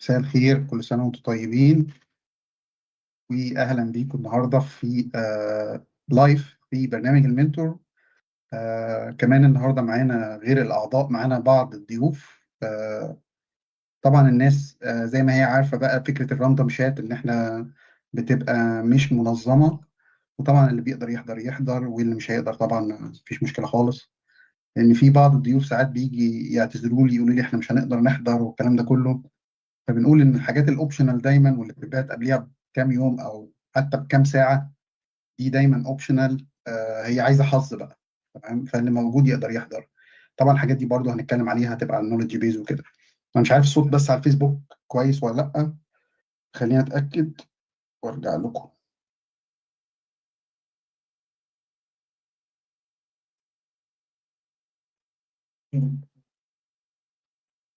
مساء الخير، كل سنة وانتم طيبين، وأهلا بيكم النهاردة في لايف في برنامج المنتور. كمان النهاردة معانا غير الأعضاء، معانا بعض الضيوف. طبعا الناس زي ما هي عارفة بقى فكرة الراندوم شات، إن إحنا بتبقى مش منظمة، وطبعا اللي بيقدر يحضر يحضر، واللي مش هيقدر طبعا مفيش مشكلة خالص. لأن في بعض الضيوف ساعات بيجي يعتذروا لي، يقولوا لي إحنا مش هنقدر نحضر والكلام ده كله. فبنقول ان الحاجات الاوبشنال دايما، واللي بتبقى قبليها بكام يوم او حتى بكام ساعه، دي دايما اوبشنال. هي عايزه حظ بقى. تمام، فاللي موجود يقدر يحضر. طبعا الحاجات دي برضو هنتكلم عليها، هتبقى على النولج بيز وكده. انا مش عارف الصوت بس على الفيسبوك كويس ولا لا. خلينا اتاكد وارجع لكم.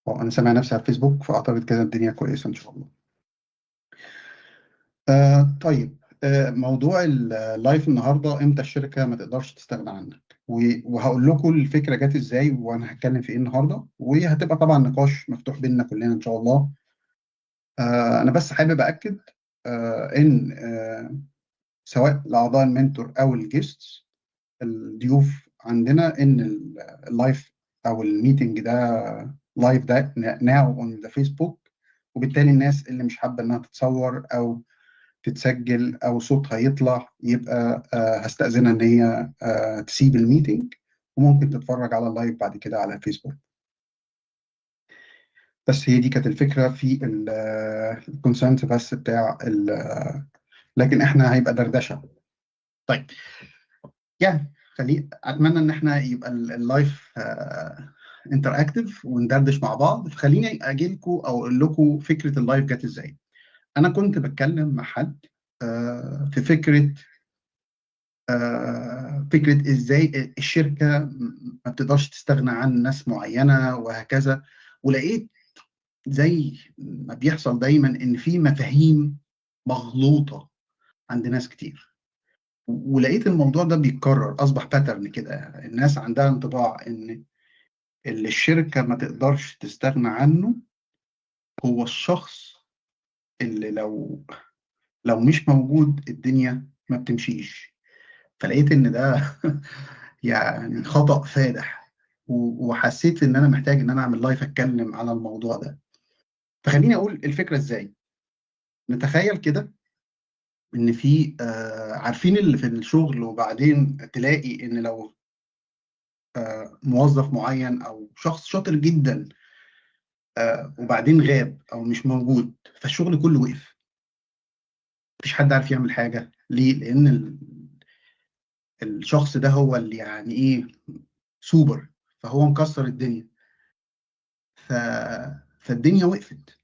انا سامع نفسي على الفيسبوك، فاعتقد كده الدنيا كويسه ان شاء الله. طيب. موضوع اللايف النهارده، امتى الشركه ما تقدرش تستغنى عنك، وهقول لكم الفكره جت ازاي، وانا هتكلم في ايه النهارده، وهتبقى طبعا نقاش مفتوح بيننا كلنا ان شاء الله. انا بس حابب اكد ان سواء لاعضاء المنتور او الجيست، الضيوف عندنا، ان اللايف او الميتنج ده لايف ده ناو اون ذا فيسبوك. وبالتالي الناس اللي مش حابه انها تتصور او تتسجل او صوتها يطلع، يبقى هستأذنها ان هي تسيب الميتنج، وممكن تتفرج على اللايف بعد كده على الفيسبوك. بس هي دي كانت الفكره في الكونسنت بس بتاع لكن احنا هيبقى دردشه. طيب، يعني اتمنى ان احنا يبقى اللايف انتر اكتف وندردش مع بعض. فخليني اجي لكم او اقول لكم فكره اللايف جت ازاي. انا كنت بتكلم مع حد في فكرة إزاي الشركة ما بتقدرش تستغنى عن ناس معينة وهكذا. ولقيت زي ما بيحصل دايما إن في مفاهيم مغلوطة عند ناس كتير. ولقيت الموضوع ده بيتكرر، أصبح باترن كده. الناس عندها انطباع إن اللي الشركة ما تقدرش تستغنى عنه هو الشخص اللي لو مش موجود الدنيا ما بتمشيش. فلقيت إن ده يعني خطأ فادح. وحسيت ان انا محتاج ان انا اعمل لايف اتكلم على الموضوع ده. فخليني اقول الفكره ازاي. نتخيل كده ان في عارفين اللي في الشغل، وبعدين تلاقي ان لو موظف معين او شخص شاطر جدا وبعدين غاب او مش موجود، فالشغل كله وقف. مفيش حد عارف يعمل حاجه. ليه؟ لان الشخص ده هو اللي يعني ايه، سوبر. فهو مكسر الدنيا. ف... فالدنيا وقفت.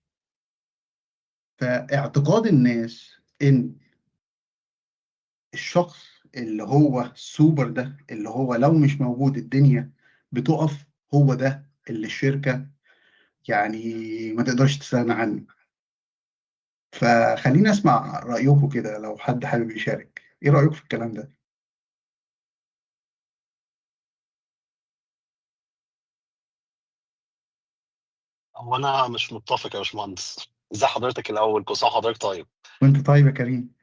فاعتقاد الناس ان الشخص اللي هو السوبر ده، اللي هو لو مش موجود الدنيا بتقف، هو ده اللي الشركة يعني ما تقدرش تستغنى عنه. فخليني اسمع رأيكم كده، لو حد حابب يشارك، ايه رأيكم في الكلام ده؟ هو انا مش متفق يا باشمهندس. ازي حضرتك الاول؟ كل سنه وحضرتك طيب. وانت طيب يا كريم.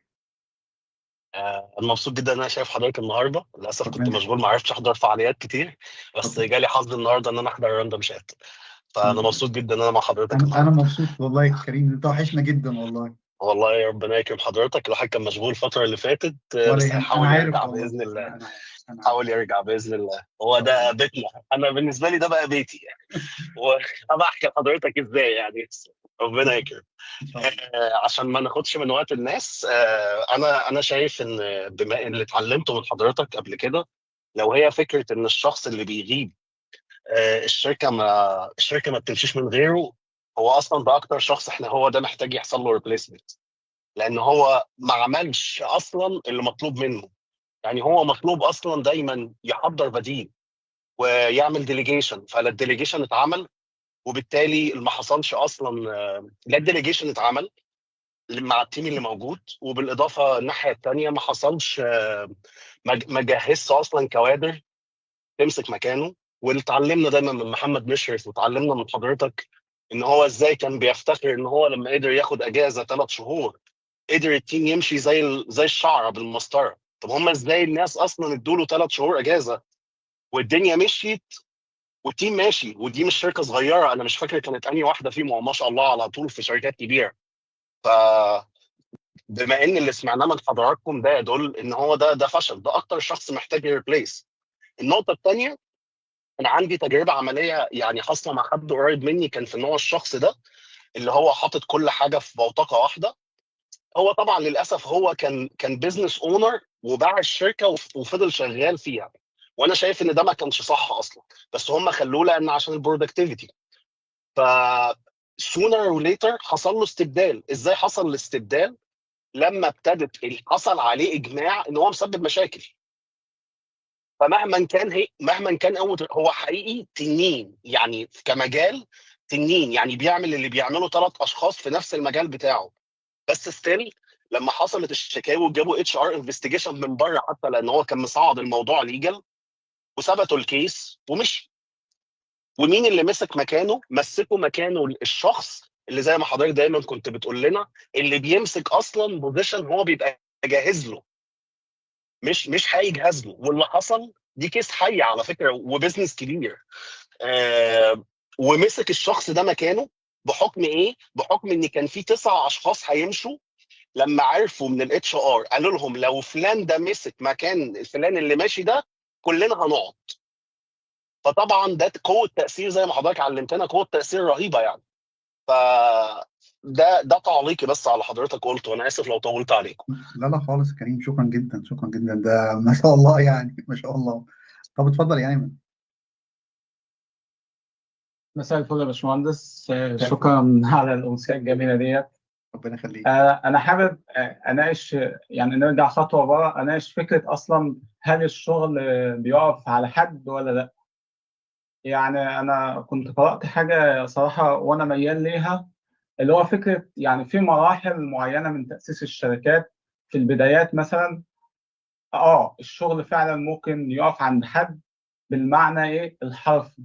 انا مبسوط جدا ان انا شايف حضرتك النهارده. للاسف كنت ربنا مشغول ما عرفتش احضر فعاليات كتير، بس ربنا جالي حظ النهارده ان انا احضر راندوم شات. فانا الحمد لله. مبسوط جدا ان انا مع حضرتك انا النهارده. مبسوط والله يا كريم، انت وحشنا جدا والله. والله يا ربنا يكرم حضرتك. الواحد كان مشغول الفتره اللي فاتت، ولا بس يهم، انا هيحاول عارف يرجع والله، باذن الله. انا عارف، انا عارف. حاول يرجع باذن الله. ان هو شاء ده الله. بيتنا. انا بالنسبه لي ده بقى بيتي يعني. وأنا احكي لحضرتك ازاي يعني. ربنا يكرم. ان شاء الله. عشان ما ناخدش من وقت الناس، انا شايف ان بما ان اللي اتعلمته من حضرتك قبل كده، لو هي فكره ان الشخص اللي بيغيب، الشركه ما بتمشيش من غيره. هو اصلا ده اكتر شخص احنا هو ده محتاج يحصل له ريبليسمنت، لان هو ما عملش اصلا اللي مطلوب منه. يعني هو مطلوب اصلا دايما يحضر بديل ويعمل ديليجيشن، فلا الديليجيشن اتعمل، وبالتالي ما حصلش اصلا. لا الديليجيشن اتعمل مع التيم اللي موجود، وبالاضافه الناحيه الثانيه ما حصلش، ما جهزش اصلا كوادر تمسك مكانه. واللي اتعلمنا دايما من محمد مشرف وتعلمنا من حضرتك ان هو ازاي كان بيفتخر ان هو لما قدر ياخد اجازه 3 شهور قدر التيم يمشي زي الشعره بالمسطره. طب هم ازاي الناس اصلا ادوا له 3 شهور اجازه والدنيا مشيت والتيم ماشي؟ ودي مش شركه صغيره، انا مش فاكر كانت انهي واحده فيهم، هو ما شاء الله على طول في شركات كبيره. ف بما ان اللي سمعناه من حضراتكم ده يدل ان هو ده فشل، ده اكتر شخص محتاج يريبليس. النقطه الثانيه، انا عندي تجربه عمليه يعني حاصله مع حد قريب مني، كان في نوع الشخص ده اللي هو حاطط كل حاجه في بوتقه واحده. هو طبعا للاسف هو كان بيزنس اونر وباع الشركه وفضل شغال فيها، وانا شايف ان ده ما كانش صح اصلا، بس هم خلوه لان عشان البرودكتيفيتي. ف sooner or later حصل له استبدال. ازاي حصل الاستبدال؟ لما حصل عليه اجماع ان هو مسبب مشاكل. فمهما كان مهما كان هو حقيقي تنين يعني كمجال، تنين يعني بيعمل اللي بيعمله 3 اشخاص في نفس المجال بتاعه. بس ستيل لما حصلت الشكاوي وجابوا HR انفستيجيشن من بره، حتى لان هو كان مصعد الموضوع ليجل، وثبتوا الكيس ومشي. ومين اللي مسك مكانه؟ مسكوا مكانه الشخص اللي زي ما حضرتك دايما كنت بتقول لنا، اللي بيمسك اصلا بوزيشن هو بيبقى جاهز له، مش هيجهز له. واللي حصل دي كيس حي على فكره وبزنس كبير. ومسك الشخص ده مكانه بحكم ايه؟ بحكم ان كان في 9 اشخاص هيمشوا. لما عرفوا من HR قالوا لهم لو فلان ده مسك مكان الفلان اللي ماشي ده كلنا هنقعد. فطبعا ده قوه تاثير زي ما حضرتك علمتنا، قوه تاثير رهيبه يعني. ف ده تعليقي بس على حضرتك قلته، وانا اسف لو طولت عليكم. لا لا خالص يا كريم، شكرا جدا شكرا جدا، ده ما شاء الله يعني ما شاء الله. طب اتفضل يا ايمن. مساء الفل يا باشمهندس، شكرا على الأمسية الجميلة ديت. ربنا يخليك. أنا حابب أناقش، يعني نرجع خطوة ورا، أناقش فكرة أصلا هل الشغل بيقف على حد ولا لأ؟ يعني أنا كنت قرأت حاجة صراحة وأنا ميال ليها، اللي هو فكرة يعني في مراحل معينة من تأسيس الشركات. في البدايات مثلا الشغل فعلا ممكن يقف عند حد بالمعنى إيه الحرفي.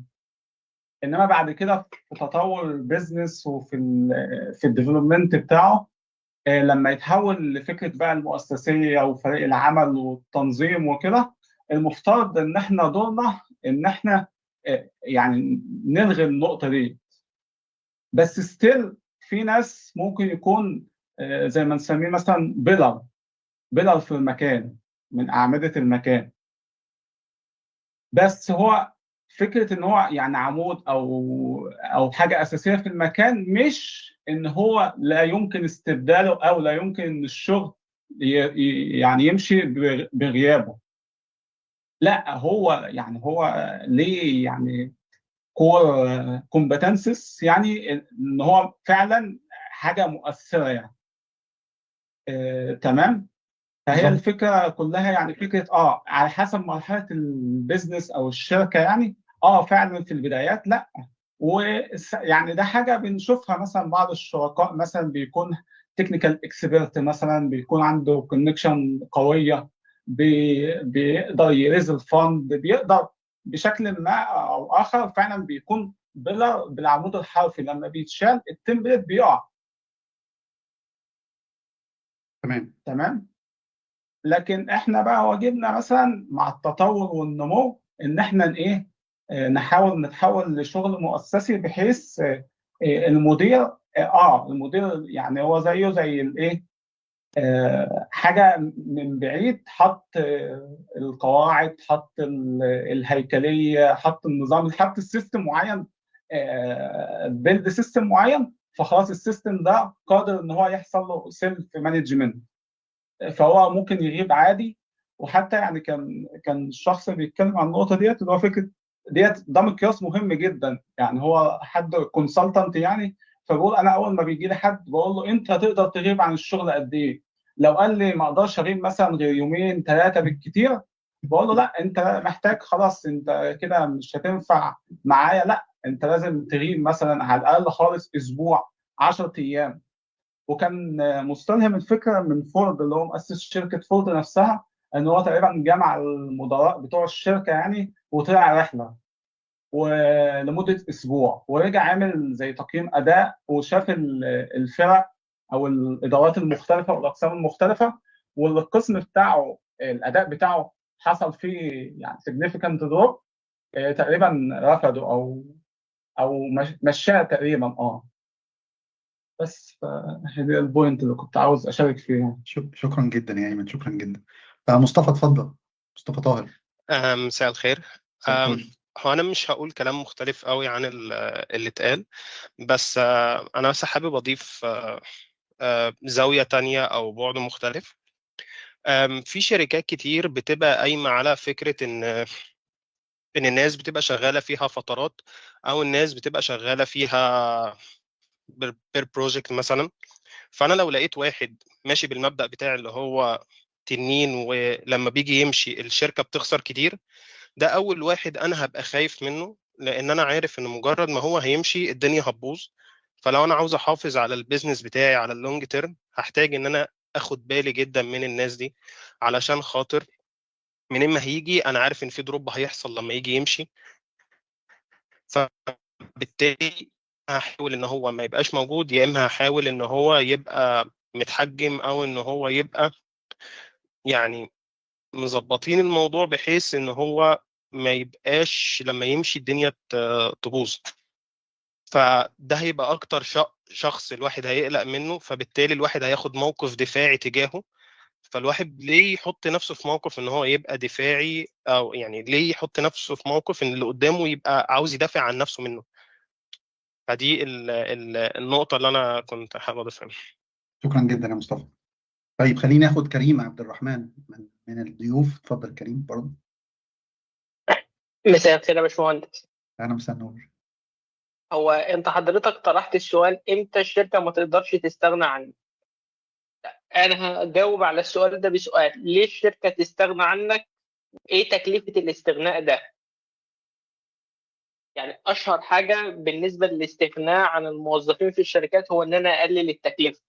انما بعد كده في تطور البيزنس وفي في الديفلوبمنت بتاعه، لما يتحول لفكره بقى المؤسسيه وفريق العمل والتنظيم وكده، المفترض ان احنا دورنا ان احنا يعني نلغي النقطه دي. بس ستيل في ناس ممكن يكون زي ما نسميه مثلا بيلر في المكان، من اعمده المكان. بس هو فكرة إن هو يعني عمود أو حاجة أساسية في المكان، مش إن هو لا يمكن استبداله أو لا يمكن إن الشغل يعني يمشي بغيابه. لا، هو يعني هو ليه يعني كور كومبتنسز، يعني إن هو فعلا حاجة مؤثرة يعني. تمام. فهي بالظبط. الفكرة كلها يعني فكرة على حسب مرحلة البيزنس أو الشركة يعني. فعلا في البدايات لا. ويعني ده حاجة بنشوفها مثلا بعض الشركاء مثلا بيكون تكنيكال اكسبيرت، مثلا بيكون عنده كونكشن قوية، بيقدر يريز الفند، بيقدر بشكل ما أو آخر فعلا بيكون بالعمود الحرفي، لما بيتشال التمبلت بيقع. تمام. تمام. لكن احنا بقى واجبنا مثلا مع التطور والنمو ان احنا ايه، نحاول نتحول لشغل مؤسسي، بحيث المدير المدير يعني هو زيه زي الايه، حاجه من بعيد، حط القواعد، حط الهيكليه، حط النظام، حط السيستم معين، بيلد سيستم معين. فخلاص السيستم ده قادر ان هو يحصل له سيلف مانجمنت، فهو ممكن يغيب عادي. وحتى يعني كان الشخص اللي بيتكلم عن النقطه ديت، اللي هو فكره ديت، ده مقياس مهم جدا. يعني هو حد كونسلتنت يعني، فبقول انا اول ما بيجي لي حد بقول له انت تقدر تغيب عن الشغل قد ايه؟ لو قال لي ما اقدرش اغيب مثلا غير يومين ثلاثه بالكتير، بقول له لا، انت محتاج خلاص، انت كده مش هتنفع معايا. لا، انت لازم تغيب مثلا على الاقل خالص اسبوع، 10 ايام. وكان مستلهم الفكره من فورد، اللي هو مؤسس شركه فورد نفسها، ان هو تقريبا جمع المدراء بتوع الشركه يعني وطلع رحله. ولمده اسبوع، ورجع عامل زي تقييم اداء وشاف الفرق او الادارات المختلفه والاقسام المختلفه، والقسم بتاعه الاداء بتاعه حصل فيه يعني significant drop، تقريبا رفضه او مشاه تقريبا. بس هي دي البوينت اللي كنت عاوز اشارك فيها. شكرا جدا يا ايمن، شكرا جدا. مصطفى اتفضل. مصطفى طاهر. مساء الخير. مساء الفل. هو أنا مش هقول كلام مختلف قوي عن اللي اتقال، بس أنا بس حابب أضيف زاوية تانية أو بعد مختلف. في شركات كتير بتبقى قايمة على فكرة إن الناس بتبقى شغالة فيها فترات، أو الناس بتبقى شغالة فيها بير بروجكت مثلا. فأنا لو لقيت واحد ماشي بالمبدأ بتاعي اللي هو تنين، ولما بيجي يمشي الشركة بتخسر كتير، ده اول واحد انا هبقى خايف منه، لان انا عارف ان مجرد ما هو هيمشي الدنيا هتبوظ. فلو انا عاوز احافظ على البيزنس بتاعي على اللونج تيرم، هحتاج ان انا اخد بالي جدا من الناس دي، علشان خاطر من ما هيجي انا عارف ان في دروب هيحصل لما يجي يمشي. فبالتالي هحاول ان هو ما يبقاش موجود، يا اما هحاول ان هو يبقى متحجم، او ان هو يبقى يعني مظبطين الموضوع بحيث ان هو ما يبقاش لما يمشي الدنيا تبوظ. فده هيبقى اكتر شخص الواحد هيقلق منه، فبالتالي الواحد هياخد موقف دفاعي تجاهه. فالواحد ليه يحط نفسه في موقف ان هو يبقى دفاعي، او يعني ليه يحط نفسه في موقف ان اللي قدامه يبقى عاوز يدافع عن نفسه منه؟ فدي النقطة اللي انا كنت حابب اضيفها. شكرا جدا يا مصطفى. طيب خليني اخد كريم عبد الرحمن من الضيوف. اتفضل كريم برضه. مساء الخير يا باشمهندس. انا مساء النور. هو انت حضرتك طرحت السؤال امتى الشركه ما تقدرش تستغنى عنك. انا هجاوب على السؤال ده بسؤال: ليه الشركه تستغنى عنك؟ ايه تكلفه الاستغناء ده؟ يعني اشهر حاجه بالنسبه للاستغناء عن الموظفين في الشركات هو ان انا اقلل التكلفه.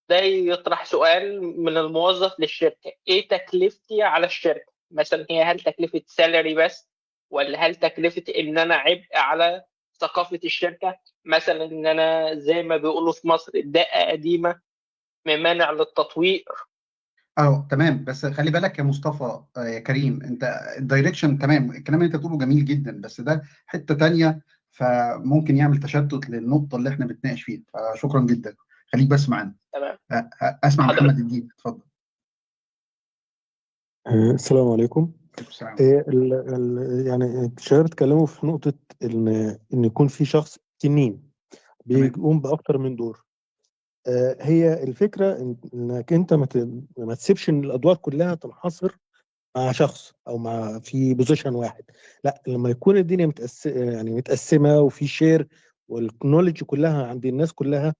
ده يطرح سؤال من الموظف للشركه: ايه تكلفتي على الشركه؟ مثلا هي هل تكلفه سالري بس، ولا هل تكلفه ان انا عبء على ثقافه الشركه؟ مثلا ان انا زي ما بيقولوا في مصر الدقه قديمه ممانع للتطوير. تمام. بس خلي بالك يا مصطفى، يا كريم، انت الدايركشن تمام، الكلام اللي انت بتقوله جميل جدا، بس ده حتة تانية فممكن يعمل تشتت للنقطة اللي احنا بنتناقش فيها. فشكرا جدا، خليك بس معانا. تمام. اسمع محمد حضرتك الدين، اتفضل. السلام عليكم. السلام. يعني الشباب اتكلموا في نقطة إن يكون في شخص تنين تمام. بيقوم بأكتر من دور. هي الفكرة إنك أنت ما تسيبش إن الأدوار كلها تنحصر مع شخص أو في بوزيشن واحد. لا، لما يكون الدنيا يعني متقسمة وفي شير، والكنولوجي كلها عند الناس كلها،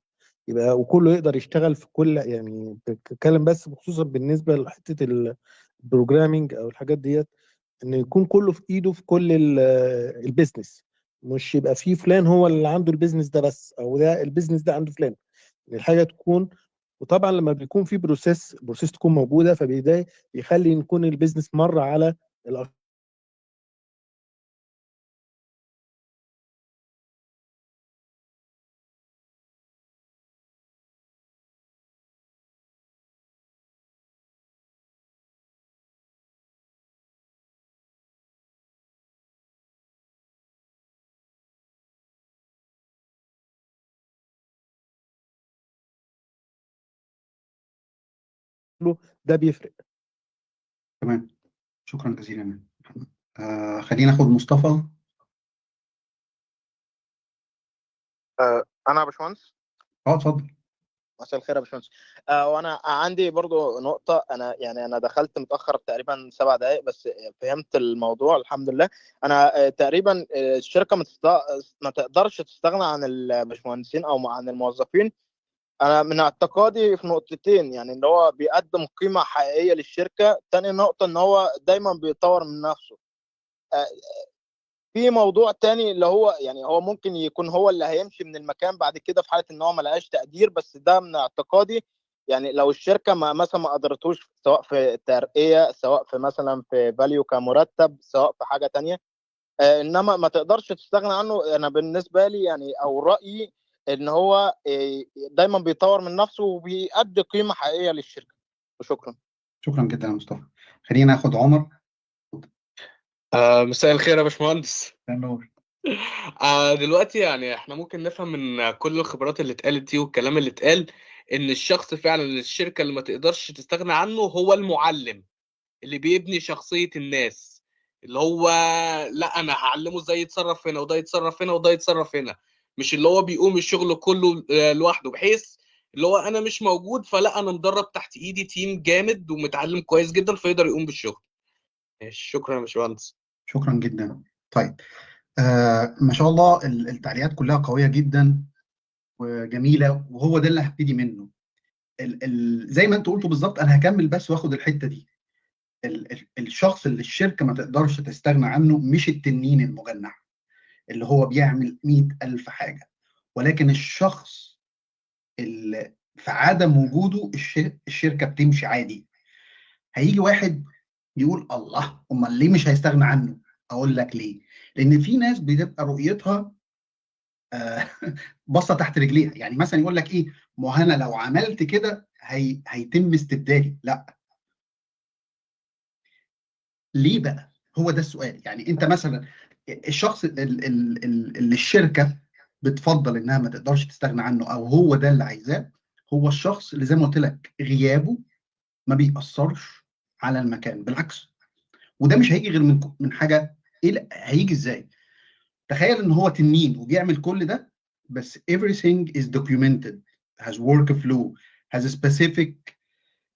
يبقى وكله يقدر يشتغل في كل، يعني بتكلم بس بخصوصا بالنسبة لحتة البروجرامينج أو الحاجات ديت، ان يكون كله في ايده في كل البيزنس. مش يبقى في فلان هو اللي عنده البيزنس ده بس، او ده البيزنس ده عنده فلان. ان الحاجه تكون، وطبعا لما بيكون في بروسيس تكون موجوده، فبيده يخلي يكون البيزنس مر على الأشخاص. ده بيفرق. تمام، شكرا جزيلا. خلينا ناخد مصطفى. انا يا باشمهندس. اتفضل. مساء الخير يا باشمهندس. وانا عندي برضو نقطه. انا يعني انا دخلت متاخر تقريبا 7 دقائق، بس فهمت الموضوع الحمد لله. انا تقريبا الشركه ما تقدرش تستغنى عن الباشمهندسين او عن الموظفين. انا من اعتقادي في نقطتين، يعني ان هو بيقدم قيمه حقيقيه للشركه. تاني نقطه ان هو دايما بيطور من نفسه. آه، في موضوع تاني اللي هو يعني هو ممكن يكون هو اللي هيمشي من المكان بعد كده في حالة ان هو ما لقاش تقدير، بس ده من اعتقادي يعني لو الشركه ما مثلا ما قدرتوش سواء في ترقيه، سواء في مثلا في فاليو كمرتب، سواء في حاجه تانية، انما ما تقدرش تستغنى عنه. انا بالنسبه لي يعني او رايي ان هو دايما بيطور من نفسه وبيأدي قيمه حقيقيه للشركه. وشكرا. شكرا جدا يا مصطفى. خلينا ناخد عمر. مساء الخير يا باشمهندس. نور. دلوقتي يعني احنا ممكن نفهم من كل الخبرات اللي اتقالت دي والكلام اللي اتقال ان الشخص فعلا الشركة اللي ما تقدرش تستغنى عنه هو المعلم اللي بيبني شخصية الناس، اللي هو لا انا هعلمه ازاي يتصرف هنا وده يتصرف هنا وده يتصرف هنا، مش اللي هو بيقوم الشغل كله لوحده، بحيث اللي هو انا مش موجود فلا انا مدرب تحت ايدي تيم جامد ومتعلم كويس جدا فيقدر يقوم بالشغل. شكرا يا باشمهندس. شكرا جدا. طيب ما شاء الله التعليقات كلها قوية جدا وجميلة، وهو ده اللي هبتدي منه. زي ما انت قلته بالظبط، انا هكمل بس واخد الحتة دي. الشخص اللي الشركة ما تقدرش تستغنى عنه مش التنين المجنح اللي هو بيعمل 100,000 حاجة، ولكن الشخص اللي في عدم وجوده الشركة بتمشي عادي. هيجي واحد يقول الله امال ليه مش هيستغنى عنه؟ اقول لك ليه. لان في ناس بتبقى رؤيتها بصه تحت رجليها. يعني مثلا يقول لك ايه، ما انا لو عملت كده هيتم استبدالي. لا، ليه بقى؟ هو ده السؤال. يعني انت مثلا الشخص اللي الشركه بتفضل انها ما تقدرش تستغنى عنه او هو ده اللي عايزاه، هو الشخص اللي زي ما قلت لك غيابه ما بيأثرش على المكان، بالعكس. وده مش هيجي غير من حاجه. ايه هيجي ازاي؟ تخيل ان هو تنين وبيعمل كل ده، بس everything is documented, has work flow, has a specific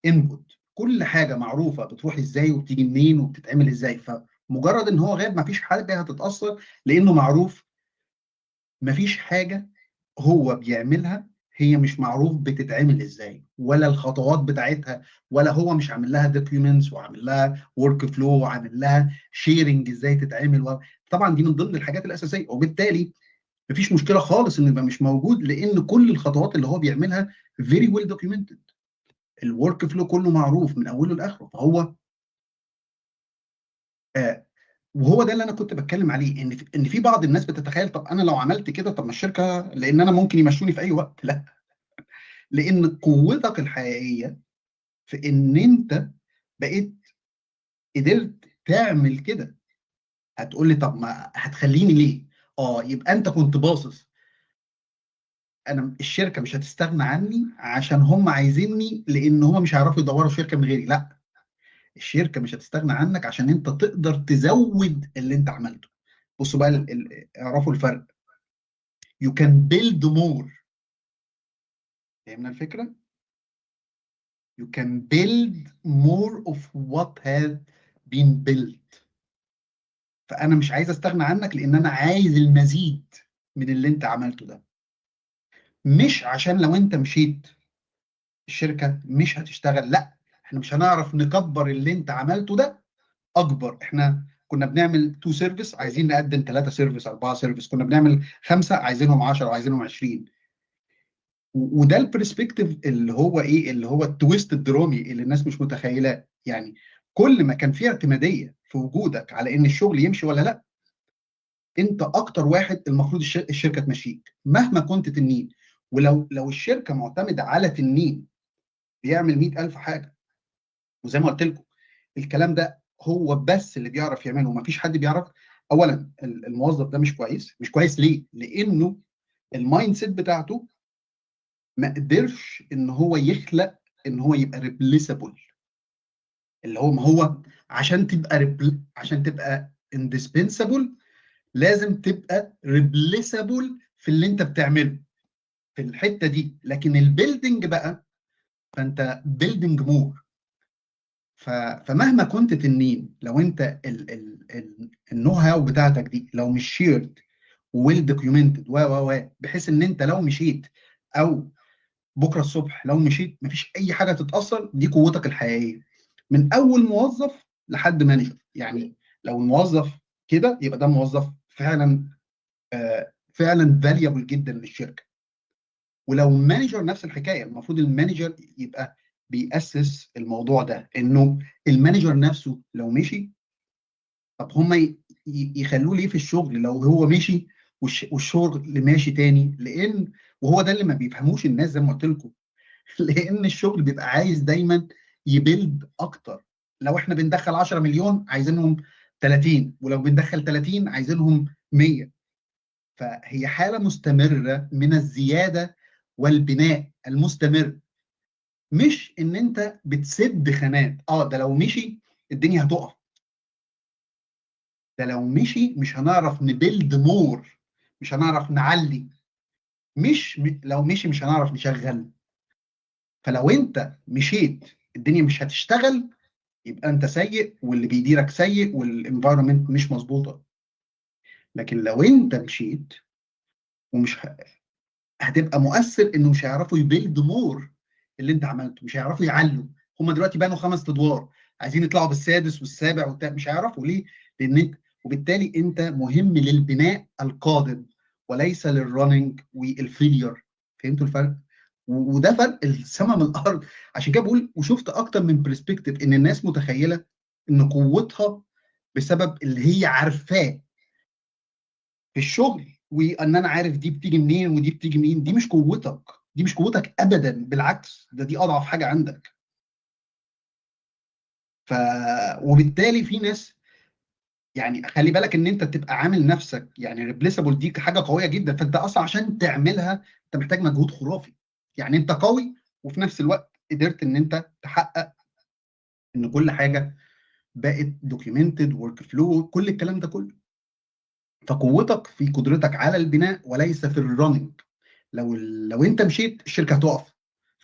input. كل حاجه معروفه بتروح ازاي وبتيجي منين وبتتعمل ازاي. فمجرد ان هو غاب مفيش حاجه هتتاثر، لانه معروف. مفيش حاجه هو بيعملها هي مش معروف بتتعمل ازاي، ولا الخطوات بتاعتها، ولا هو مش عامل لها دوكيومنتس وعامل لها ورك فلو وعامل لها شيرنج ازاي تتعمل. طبعا دي من ضمن الحاجات الاساسيه، وبالتالي مفيش مشكله خالص انه يبقى مش موجود، لان كل الخطوات اللي هو بيعملها فيري ويل دوكيومنتد. الورك فلو كله معروف من اوله لاخره. فهو وهو ده اللي انا كنت بتكلم عليه، ان في بعض الناس بتتخيل طب انا لو عملت كده طب ما الشركه، لان انا ممكن يمشوني في اي وقت. لا، لان قوتك الحقيقيه في ان انت بقيت قدرت تعمل كده. هتقول لي طب ما هتخليني ليه؟ يبقى انت كنت باصص انا الشركه مش هتستغنى عني عشان هم عايزيني، لان هم مش هيعرفوا يدوروا شركه من غيري. لا، الشركه مش هتستغنى عنك عشان انت تقدر تزود اللي انت عملته. بصوا بقى اعرفوا الفرق. You can build more. فهمنا الفكره؟ You can build more of what has been built. فانا مش عايز استغنى عنك لان انا عايز المزيد من اللي انت عملته ده، مش عشان لو انت مشيت الشركه مش هتشتغل. لا، احنا مش هنعرف نكبر اللي انت عملته ده اكبر. احنا كنا بنعمل 2 سيرفيس عايزين نقدم 3 سيرفيس 4 سيرفيس، كنا بنعمل 5 عايزينهم 10 وعايزينهم 20. وده البرسبكتيف اللي هو ايه، اللي هو التويست الدرامي اللي الناس مش متخيلاه. يعني كل ما كان في اعتماديه في وجودك على ان الشغل يمشي ولا لا، انت اكتر واحد المفروض الشركه تمشيك مهما كنت تنين. ولو الشركه معتمده على تنين بيعمل 100,000 حاجه، وزي ما قلت لكم الكلام ده هو بس اللي بيعرف يعمله ومفيش حد بيعرف. اولا الموظف ده مش كويس. مش كويس ليه؟ لانه المايند سيت بتاعته ما قدرش ان هو يخلق ان هو يبقى ريبليسبل. اللي هو ما هو عشان تبقى indispensable لازم تبقى ريبليسبل في اللي انت بتعمله في الحته دي. لكن البيلدينج بقى فانت بيلدينج مور. فمهما كنت تنين، لو انت النو هاو بتاعتك دي لو مش شيرد ويل دوكيومنتد بحيث ان انت لو مشيت او بكره الصبح لو مشيت مفيش اي حاجه تتاثر، دي قوتك الحقيقيه من اول موظف لحد مانجر. يعني لو الموظف كده يبقى ده موظف فعلا فعلا فاليبل جدا للشركه. ولو مانجر نفس الحكايه، المفروض المانجر يبقى بيأسس الموضوع ده، انه المانجر نفسه لو مشي، طب هم يخلوه ليه في الشغل لو هو مشي والشغل ماشي تاني؟ لان وهو ده اللي ما بيفهموش الناس زي ما قلت لكم لان الشغل بيبقى عايز دايما يبيلد اكتر. لو احنا بندخل 10 مليون عايزينهم 30، ولو بندخل 30 عايزينهم 100. فهي حاله مستمره من الزياده والبناء المستمر، مش ان انت بتسد خانات. ده لو مشي الدنيا هتقف، ده لو مشي مش هنعرف نبيلد مور، مش هنعرف نعلي، لو مشي مش هنعرف نشغل. فلو انت مشيت الدنيا مش هتشتغل، يبقى انت سيء واللي بيديرك سيء والانفايرمنت مش مظبوطه. لكن لو انت مشيت ومش هتبقى مؤثر، انه مش هيعرفوا يبيلد مور اللي انت عملته، مش هيعرفوا يعلوا. هم دلوقتي بنوا 5 ادوار، عايزين يطلعوا بالسادس والسابع وبتاع، مش هيعرفوا. ليه؟ لان انت، وبالتالي انت مهم للبناء القادم وليس للرننج والفيلير. فهمتوا الفرق؟ وده فرق السماء من الارض. عشان كده بقول، وشفت اكتر من برسبكتيف ان الناس متخيله ان قوتها بسبب اللي هي عارفاه في الشغل، وان انا عارف دي بتيجي منين ودي بتيجي منين. دي مش قوتك، دي مش قوتك ابدا، بالعكس دي اضعف حاجه عندك. ف وبالتالي في ناس، يعني خلي بالك ان انت تبقى عامل نفسك يعني ريبليسبل، دي حاجه قويه جدا. فانت اصلا عشان تعملها انت محتاج مجهود خرافي. يعني انت قوي وفي نفس الوقت قدرت ان انت تحقق ان كل حاجه بقت دوكيومنتد، ورك فلو، كل الكلام ده كله. فقوتك في قدرتك على البناء وليس في الرننج. لو انت مشيت الشركه هتقف.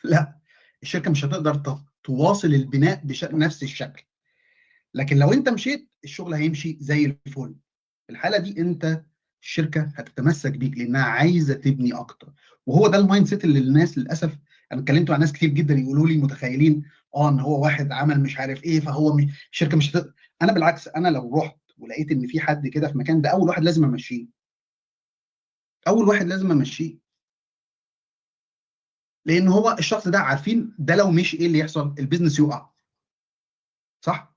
لا، الشركه مش هتقدر تواصل البناء بنفس الشكل. لكن لو انت مشيت الشغل هيمشي زي الفل. في الحاله دي انت الشركه هتتمسك بيك لانها عايزه تبني اكتر. وهو ده المايند سيت اللي الناس للاسف، انا اتكلمت مع ناس كتير جدا يقولوا لي متخيلين ان هو واحد عمل مش عارف ايه فهو الشركه مش هتقدر. انا بالعكس، انا لو رحت ولقيت ان في حد كده في مكان، ده اول واحد لازم امشيه، اول واحد لازم امشيه. لان هو الشخص ده عارفين ده لو مشي ايه اللي يحصل؟ البيزنس يقع، صح؟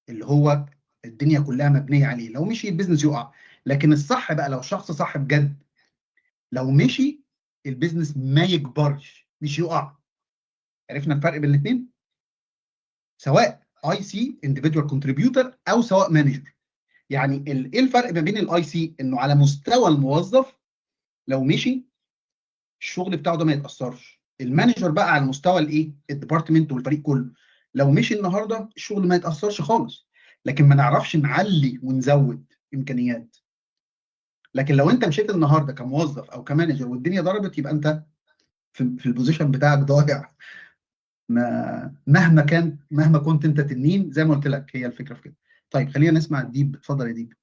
اللي هو الدنيا كلها مبنيه عليه، لو مشي البيزنس يقع. لكن الصح بقى لو شخص صح بجد، لو مشي البيزنس ما يكبرش مش يقع. عرفنا الفرق بين الاثنين؟ سواء اي سي انديفيدوال كونتريبيوتور او سواء مانجر. يعني ايه الفرق ما بين الاي سي؟ انه على مستوى الموظف لو مشي الشغل بتاعه ده ما يتاثرش. المانجر بقى على مستوى الايه؟ الديبارتمنت والفريق كله، لو مشي النهارده الشغل ما يتاثرش خالص، لكن ما نعرفش نعلي ونزود امكانيات. لكن لو انت مشيت النهارده كموظف او كمانجر والدنيا ضربت، يبقى انت في البوزيشن بتاعك ضايع. مهما كنت انت تنين، زي ما قلت لك هي الفكره في كده. طيب خلينا نسمع الديب. اتفضل يا ديب.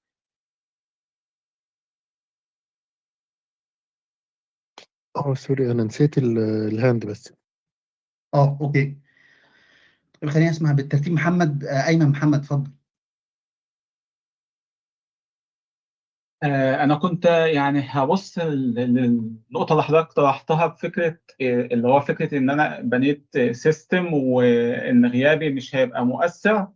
سوري، انا نسيت الهاند بس. اوكي، خلينا نسمع بالترتيب. محمد، ايمن محمد، اتفضل. أنا كنت يعني هبص للنقطة اللي حضرتك طرحتها بفكرة اللي هو فكرة إن أنا بنيت سيستم وإن غيابي مش هيبقى مؤثر.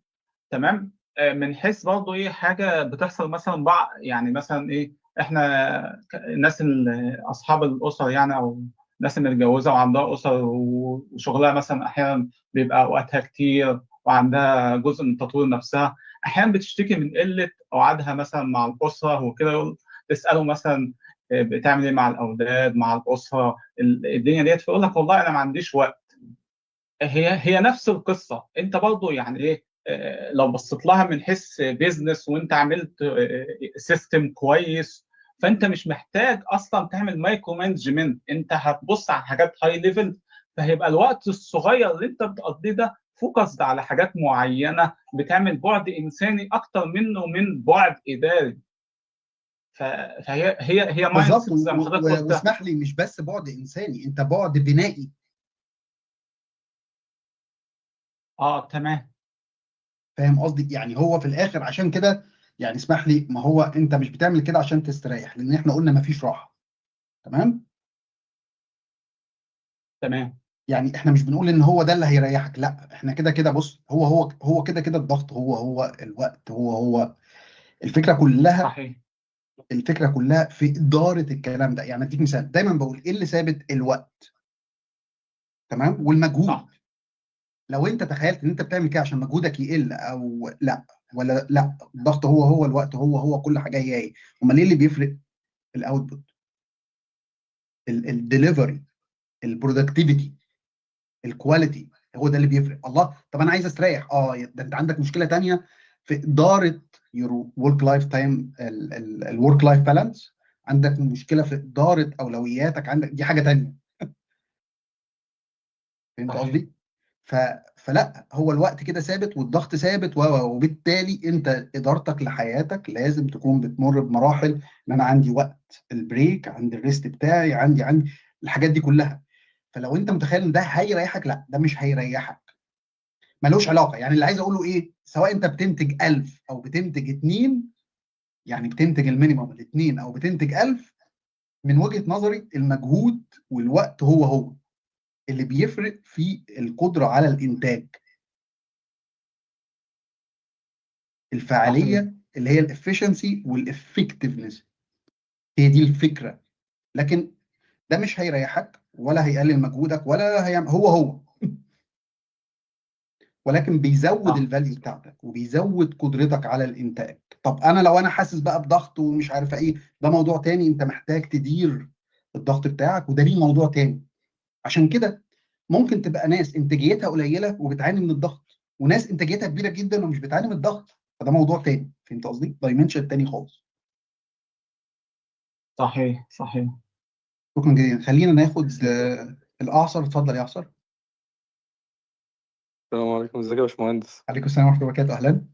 تمام. من حيث برضه إيه حاجة بتحصل مثلا بعض، يعني مثلا إيه إحنا الناس أصحاب الأسر يعني، أو الناس اللي متجوزة وعندها أسر وشغلها مثلا أحيانا بيبقى أوقاتها كتير وعندها جزء من تطوير نفسها، احيانا بتشتكي من قله قعدها مثلا مع الاسره وكده. تساله مثلا بتعمل ايه مع الاولاد مع الاسره الدنيا ديت، فيقول لك والله انا ما عنديش وقت. هي نفس القصه. انت برضو يعني ايه، لو بصيت لها من حيث بيزنس وانت عملت سيستم كويس، فانت مش محتاج اصلا تعمل مايكرو مانجمنت، انت هتبص على حاجات هاي ليفل. فهيبقى الوقت الصغير اللي انت بتقضيه ده فوكس على حاجات معينه، بتعمل بعد انساني اكتر منه من بعد اداري. فهي مايند بالظبط. سيت زي ما حضرتك قلت. واسمح لي، مش بس بعد انساني، انت بعد بنائي. تمام. فاهم قصدي؟ يعني هو في الاخر عشان كده، يعني اسمح لي، ما هو انت مش بتعمل كده عشان تستريح، لان احنا قلنا ما فيش راحه. تمام؟ تمام. يعني احنا مش بنقول ان هو ده اللي هيريحك، لا، احنا كده كده بص، هو كده كده الضغط، هو الوقت، هو الفكره كلها. صحيح. الفكره كلها في اداره الكلام ده. يعني اديك مثال، دايما بقول ايه اللي ثابت؟ الوقت، تمام، والمجهود. صح. لو انت تخيلت ان انت بتعمل كده عشان مجهودك يقل او لا، ولا لا، الضغط هو الوقت هو كل حاجه هي. امال ايه اللي بيفرق؟ الاوتبوت، الدليفري، البرودكتيفيتي، الكواليتي، هو ده اللي بيفرق. الله، طب انا عايز استريح، ده انت عندك مشكله تانية في اداره يور ورك لايف تايم، الورك لايف بالانس، عندك مشكله في اداره اولوياتك، عندك دي حاجه تانية. فهمت صحيح. قصدي؟ ف... فلا، هو الوقت كده ثابت والضغط ثابت، وبالتالي انت ادارتك لحياتك لازم تكون بتمر بمراحل، ان انا عندي وقت البريك، عندي الريست بتاعي، عندي الحاجات دي كلها. فلو انت متخيل ان ده هيريحك، لا، ده مش هيريحك، ملوش علاقه. يعني اللي عايز اقوله ايه، سواء انت بتنتج 1000 او بتنتج 2، يعني بتنتج المينيمم الاثنين او بتنتج 1000، من وجهه نظري المجهود والوقت هو اللي بيفرق في القدره على الانتاج، صحيح. الفعاليه اللي هي الافشنسي والافكتفنس، هي دي الفكره. لكن ده مش هيريحك ولا هيقلل مجهودك ولا هيعمل، هو ولكن بيزود صح. الفاليو بتاعتك وبيزود قدرتك على الانتاج. طب انا لو انا حاسس بقى بضغط ومش عارف ايه، ده موضوع تاني، انت محتاج تدير الضغط بتاعك، وده ليه موضوع تاني. عشان كده ممكن تبقى ناس انتاجيتها قليله وبتعاني من الضغط، وناس انتاجيتها كبيره جدا ومش بتعاني من الضغط، فده موضوع تاني. فهمت قصدي؟ دايمنشن تاني خالص. صحيح. صحيح. شكرا جدا. خلينا ناخد الاعصر. اتفضل يا اعصر. السلام عليكم، ازيك يا باشمهندس؟ عليكم السلام ورحمه الله وبركاته. اهلا.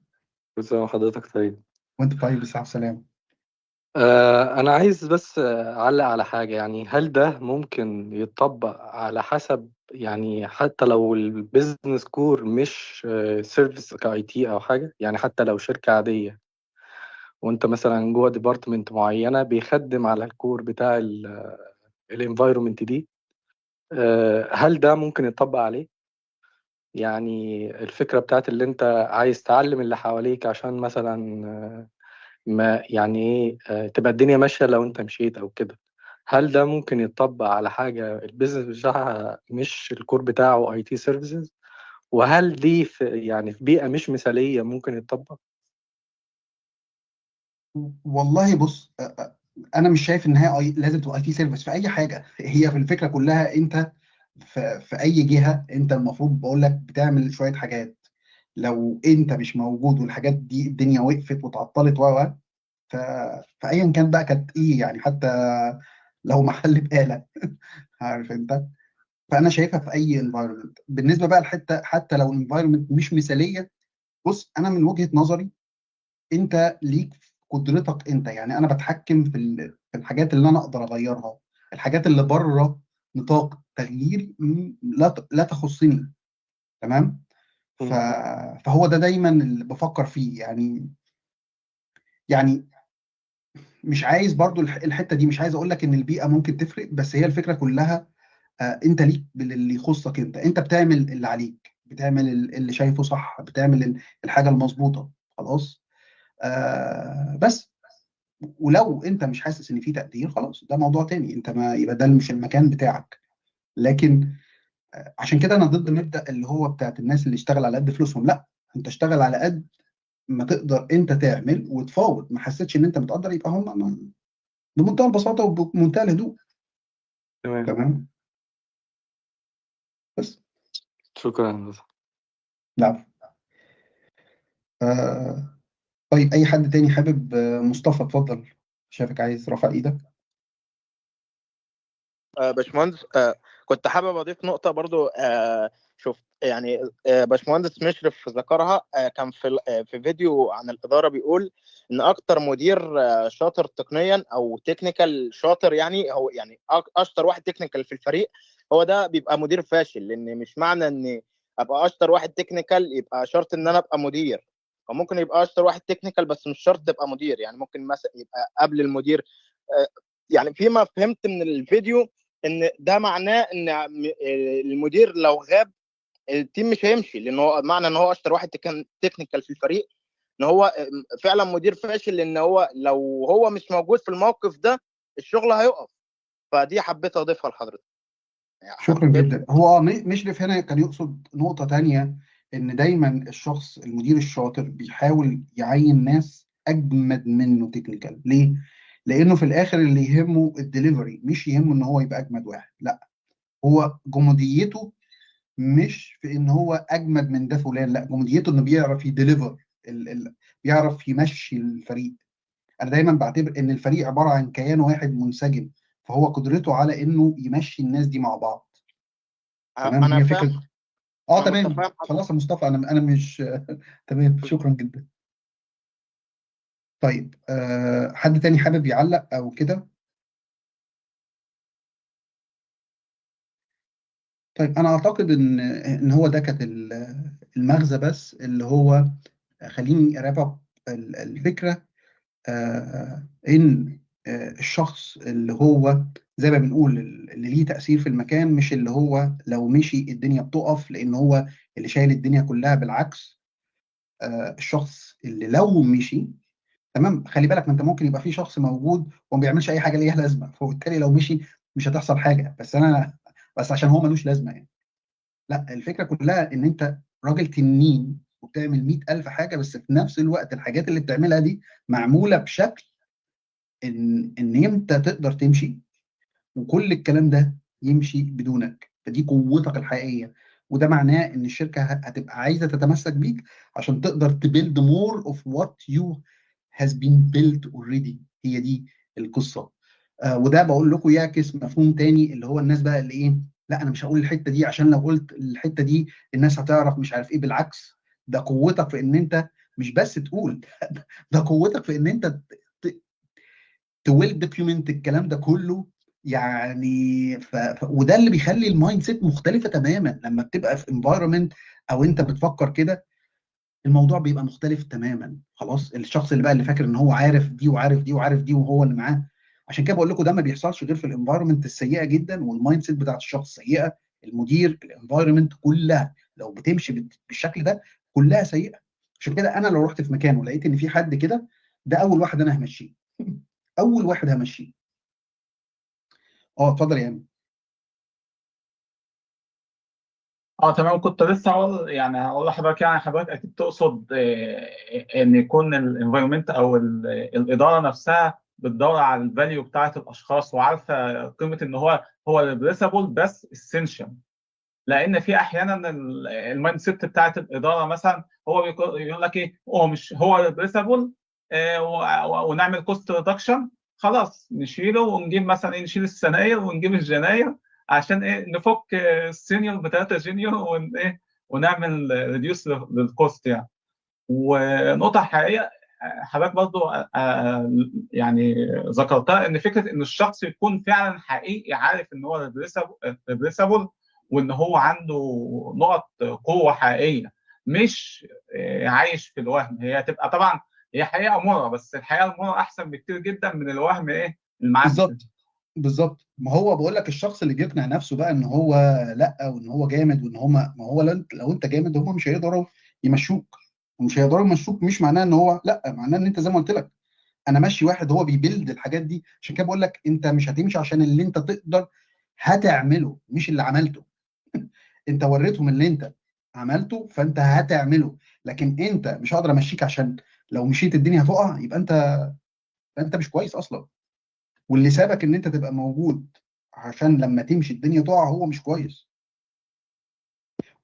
كل سنة وحضرتك طيب. وانت طيب، بالصحه والسلامه. أنا عايز بس أعلق على حاجة. يعني هل ده ممكن يتطبق على حسب، يعني حتى لو البيزنس كور مش سيرفيس كاي تي أو حاجة، يعني حتى لو شركة عادية وأنت مثلا جوه ديبارتمنت معينة بيخدم على الكور بتاع الانفايرومنت دي، هل ده ممكن يتطبق عليه؟ يعني الفكرة بتاعت اللي أنت عايز تعلم اللي حواليك عشان مثلا ما يعني ايه تبقى الدنيا ماشيه لو انت مشيت او كده، هل ده ممكن يتطبق على حاجه البيزنس بتاعها مش الكور بتاعه اي تي سيرفيسز؟ وهل دي في يعني في بيئه مش مثاليه ممكن يتطبق؟ والله بص، انا مش شايف ان هي لازم تبقى اي تي سيرفيس في اي حاجه. هي في الفكره كلها، انت في اي جهه انت المفروض، بقول لك، بتعمل شويه حاجات. لو انت مش موجود والحاجات دي الدنيا وقفت وتعطلت ف... فايا كان بقى كانت ايه، يعني حتى لو محل بقاله عارف انت. فانا شايفها في اي انفايرمنت. بالنسبه بقى لحته، حتى لو الانفايرمنت مش مثاليه، بص، انا من وجهه نظري انت ليك قدرتك انت. يعني انا بتحكم في الحاجات اللي انا اقدر اغيرها. الحاجات اللي بره نطاق تغييري لا تخصني. تمام. ف... مم. فهو ده دايما اللي بفكر فيه. يعني مش عايز برضو الحته دي، مش عايز اقول لك ان البيئه ممكن تفرق، بس هي الفكره كلها انت ليك اللي يخصك انت بتعمل اللي عليك، بتعمل اللي شايفه صح، بتعمل الحاجه المظبوطه. خلاص. بس ولو انت مش حاسس ان في تقدير، خلاص ده موضوع تاني، انت ما يبقى ده مش المكان بتاعك. لكن عشان كده انا ضد مبدأ اللي هو بتاعت الناس اللي اشتغل على قد فلوسهم. لا، انت اشتغل على قد ما تقدر انت تعمل وتفاوض. ما حسيتش ان انت متقدر، يبقى هم بمنتهى البساطة وبمنتهى الهدوء. تمام. تمام. بس. شكرا. لا. آه طيب، اي حد تاني حابب؟ مصطفى اتفضل، شايفك عايز رفع ايدك. باشمهندس، كنت حابب اضيف نقطه برضو. شفت يعني باشمهندس مشرف ذكرها، كان في فيديو عن الاداره بيقول ان اكتر مدير شاطر تقنيا او تكنيكال شاطر، يعني هو يعني اشطر واحد تكنيكال في الفريق، هو ده بيبقى مدير فاشل. لان مش معنى ان ابقى اشطر واحد تكنيكال يبقى شرط ان انا ابقى مدير. وممكن يبقى اشطر واحد تكنيكال بس مش شرط تبقى مدير. يعني ممكن مثلا يبقى قبل المدير يعني فيما فهمت من الفيديو ان ده معناه ان المدير لو غاب التيم مش هيمشي، لان هو معنى ان هو اشطر واحد تكنيكال في الفريق، ان هو فعلا مدير فاشل، لان هو لو هو مش موجود في الموقف ده الشغل هيقف. فدي حبيت اضيفها لحضرتك. شكرا جدا. هو مشرف هنا كان يقصد نقطة تانية، إن دايما الشخص المدير الشاطر بيحاول يعين ناس أجمد منه تكنيكال. ليه؟ لأنه في الآخر اللي يهمه الدليفري، مش يهمه إن هو يبقى أجمد واحد. لا، هو جموديته مش في إن هو أجمد من ده فلان، لا، جموديته إنه بيعرف يدليفر، بيعرف يمشي الفريق. أنا دايما بعتبر إن الفريق عبارة عن كيان واحد منسجم، فهو قدرته على إنه يمشي الناس دي مع بعض. تمام، انا هي فاهم. فكرة. انا تمام، متفاهم. خلاص يا مصطفى، انا مش تمام، شكرا جدا. طيب، حد تاني حابب يعلق او كده؟ طيب، انا اعتقد ان هو ده كانت المغزى، بس اللي هو خليني ارافع الفكره، ان الشخص اللي هو زي ما بنقول اللي ليه تأثير في المكان، مش اللي هو لو مشي الدنيا بتقف لان هو اللي شايل الدنيا كلها. بالعكس، الشخص اللي لو مشي، تمام، خلي بالك، ما انت ممكن يبقى في شخص موجود وما بيعملش اي حاجه ليها لازمه، فبالتالي لو مشي مش هتحصل حاجه، بس عشان هو ملوش لازمه يعني. لا، الفكره كلها ان انت راجل تنين وبتعمل 100,000 حاجه، بس في نفس الوقت الحاجات اللي بتعملها دي معموله بشكل ان انت تقدر تمشي، وكل الكلام ده يمشي بدونك. فدي قوتك الحقيقيه، وده معناه ان الشركه هتبقى عايزه تتمسك بيك عشان تقدر تبيلد مور اوف وات يو has been built already. هي دي القصه. وده بقول لكم يعكس مفهوم تاني، اللي هو الناس بقى اللي ايه، لا انا مش هقول الحته دي عشان لو قلت الحته دي الناس هتعرف مش عارف ايه. بالعكس، ده قوتك في ان انت مش بس تقول ده قوتك في ان انت تويل دوكيومنت الكلام ده كله يعني. وده اللي بيخلي المايند سيت مختلفه تماما لما بتبقى في انفايرمنت او انت بتفكر كده. الموضوع بيبقى مختلف تماما. خلاص، الشخص اللي بقى اللي فاكر ان هو عارف دي وعارف دي وعارف دي وهو اللي معاه. عشان كده بقول لكم ده ما بيحصلش غير في الانفايرمنت السيئه جدا، والمايند سيت بتاعت الشخص سيئه. المدير، الانفايرمنت كلها لو بتمشي بالشكل ده كلها سيئه. عشان كده انا لو رحت في مكان ولقيت ان في حد كده، ده اول واحد انا همشيه. اول واحد همشيه. اتفضل يا امين. تمام. كنت لسه هقول لحضرتك، يعني حضرتك اكيد تقصد ان يكون الانفايرمنت او الاداره نفسها بتدور على الفاليو بتاعت الاشخاص، وعارفه قيمه ان هو ريبليسابل بس اسينشال. لان في احيانا المايند سيت بتاعت الاداره مثلا هو يقول لك ايه، هو مش هو ريبليسابل، ونعمل كوست ريدكشن، خلاص نشيله ونجيب مثلا ايه، نشيل السناير ونجيب الجناير عشان ايه، نفك السينيور بثلاثه جينيور ونعمل ريديوس للكوست يعني. ونقطه حقيقيه حضرتك برضو يعني ذكرتها، ان فكره ان الشخص يكون فعلا حقيقي عارف ان هو ريبليسابل، وان هو عنده نقط قوه حقيقيه، مش عايش في الوهم. هي تبقى طبعا هي حقيقه مرة، بس الحقيقه المرة احسن بكتير جدا من الوهم ايه المعسل. بالظبط. ما هو بقول لك الشخص اللي بيقنع نفسه بقى ان هو لا، وان هو جامد، وان هم، ما هو لو انت جامد هم مش هيقدروا يمشوك. ومش هيقدروا يمشوك مش معناه ان هو لا، معناه ان انت زي ما قلت لك انا ماشي واحد هو بيبيلد الحاجات دي. عشان كده بقول لك انت مش هتمشي عشان اللي انت تقدر هتعمله، مش اللي عملته. انت وريتهم اللي انت عملته فانت هتعمله، لكن انت مش هقدر امشيك عشان لو مشيت الدنيا هتقع. يبقى انت مش كويس اصلا. واللي سابك ان انت تبقى موجود عشان لما تمشي الدنيا تقع هو مش كويس.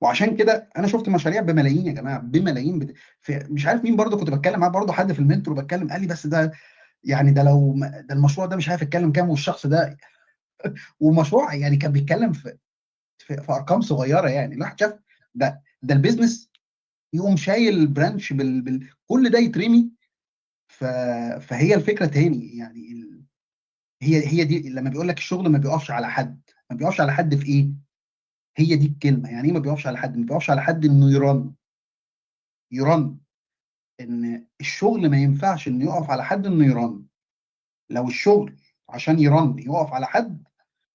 وعشان كده انا شفت مشاريع بملايين يا جماعه، بملايين مش عارف مين، برضه كنت بتكلم معاه برضه حد في المنتور وبتكلم، قال لي بس ده يعني ده لو ده المشروع ده مش عارف يتكلم كام، والشخص ده ومشروع يعني كان بيتكلم في ارقام صغيره. يعني الواحد شاف ده البيزنس يقوم شايل برانش كل ده يترمي. فهي الفكره تاني يعني هي دي لما بيقول لك الشغل ما بيقفش على حد. ما بيقفش على حد في ايه؟ هي دي الكلمه. يعني ايه ما بيقفش على حد؟ ما بيقفش على حد انه يرن. ان الشغل ما ينفعش انه يقف على حد انه يرن. لو الشغل عشان يقف على حد،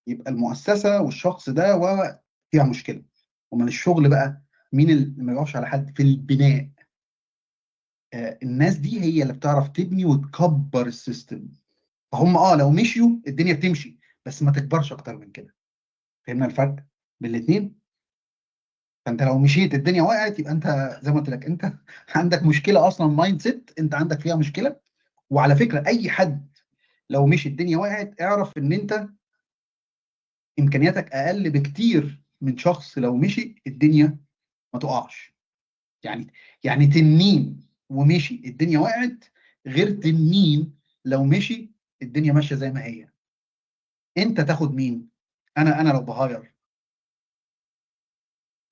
يبقى المؤسسه والشخص ده فيها مشكله. ومن الشغل بقى مين اللي ما يقفش على حد في البناء؟ الناس دي هي اللي بتعرف تبني وتكبر السيستم. فهم لو مشيوا الدنيا بتمشي، بس ما تكبرش اكتر من كده. فهمنا الفرق بين الاثنين؟ فانت لو مشيت الدنيا وقعت، يبقى انت زي ما قلت لك انت عندك مشكله اصلا، مايند سيت انت عندك فيها مشكله. وعلى فكره اي حد لو مشي الدنيا وقعت، اعرف ان انت امكانياتك اقل بكتير من شخص لو مشي الدنيا ما تقعش. يعني تنين ومشي الدنيا وقعت، غير تنين لو مشي الدنيا ماشيه زي ما هي. انت تاخد مين؟ انا لو بهاير،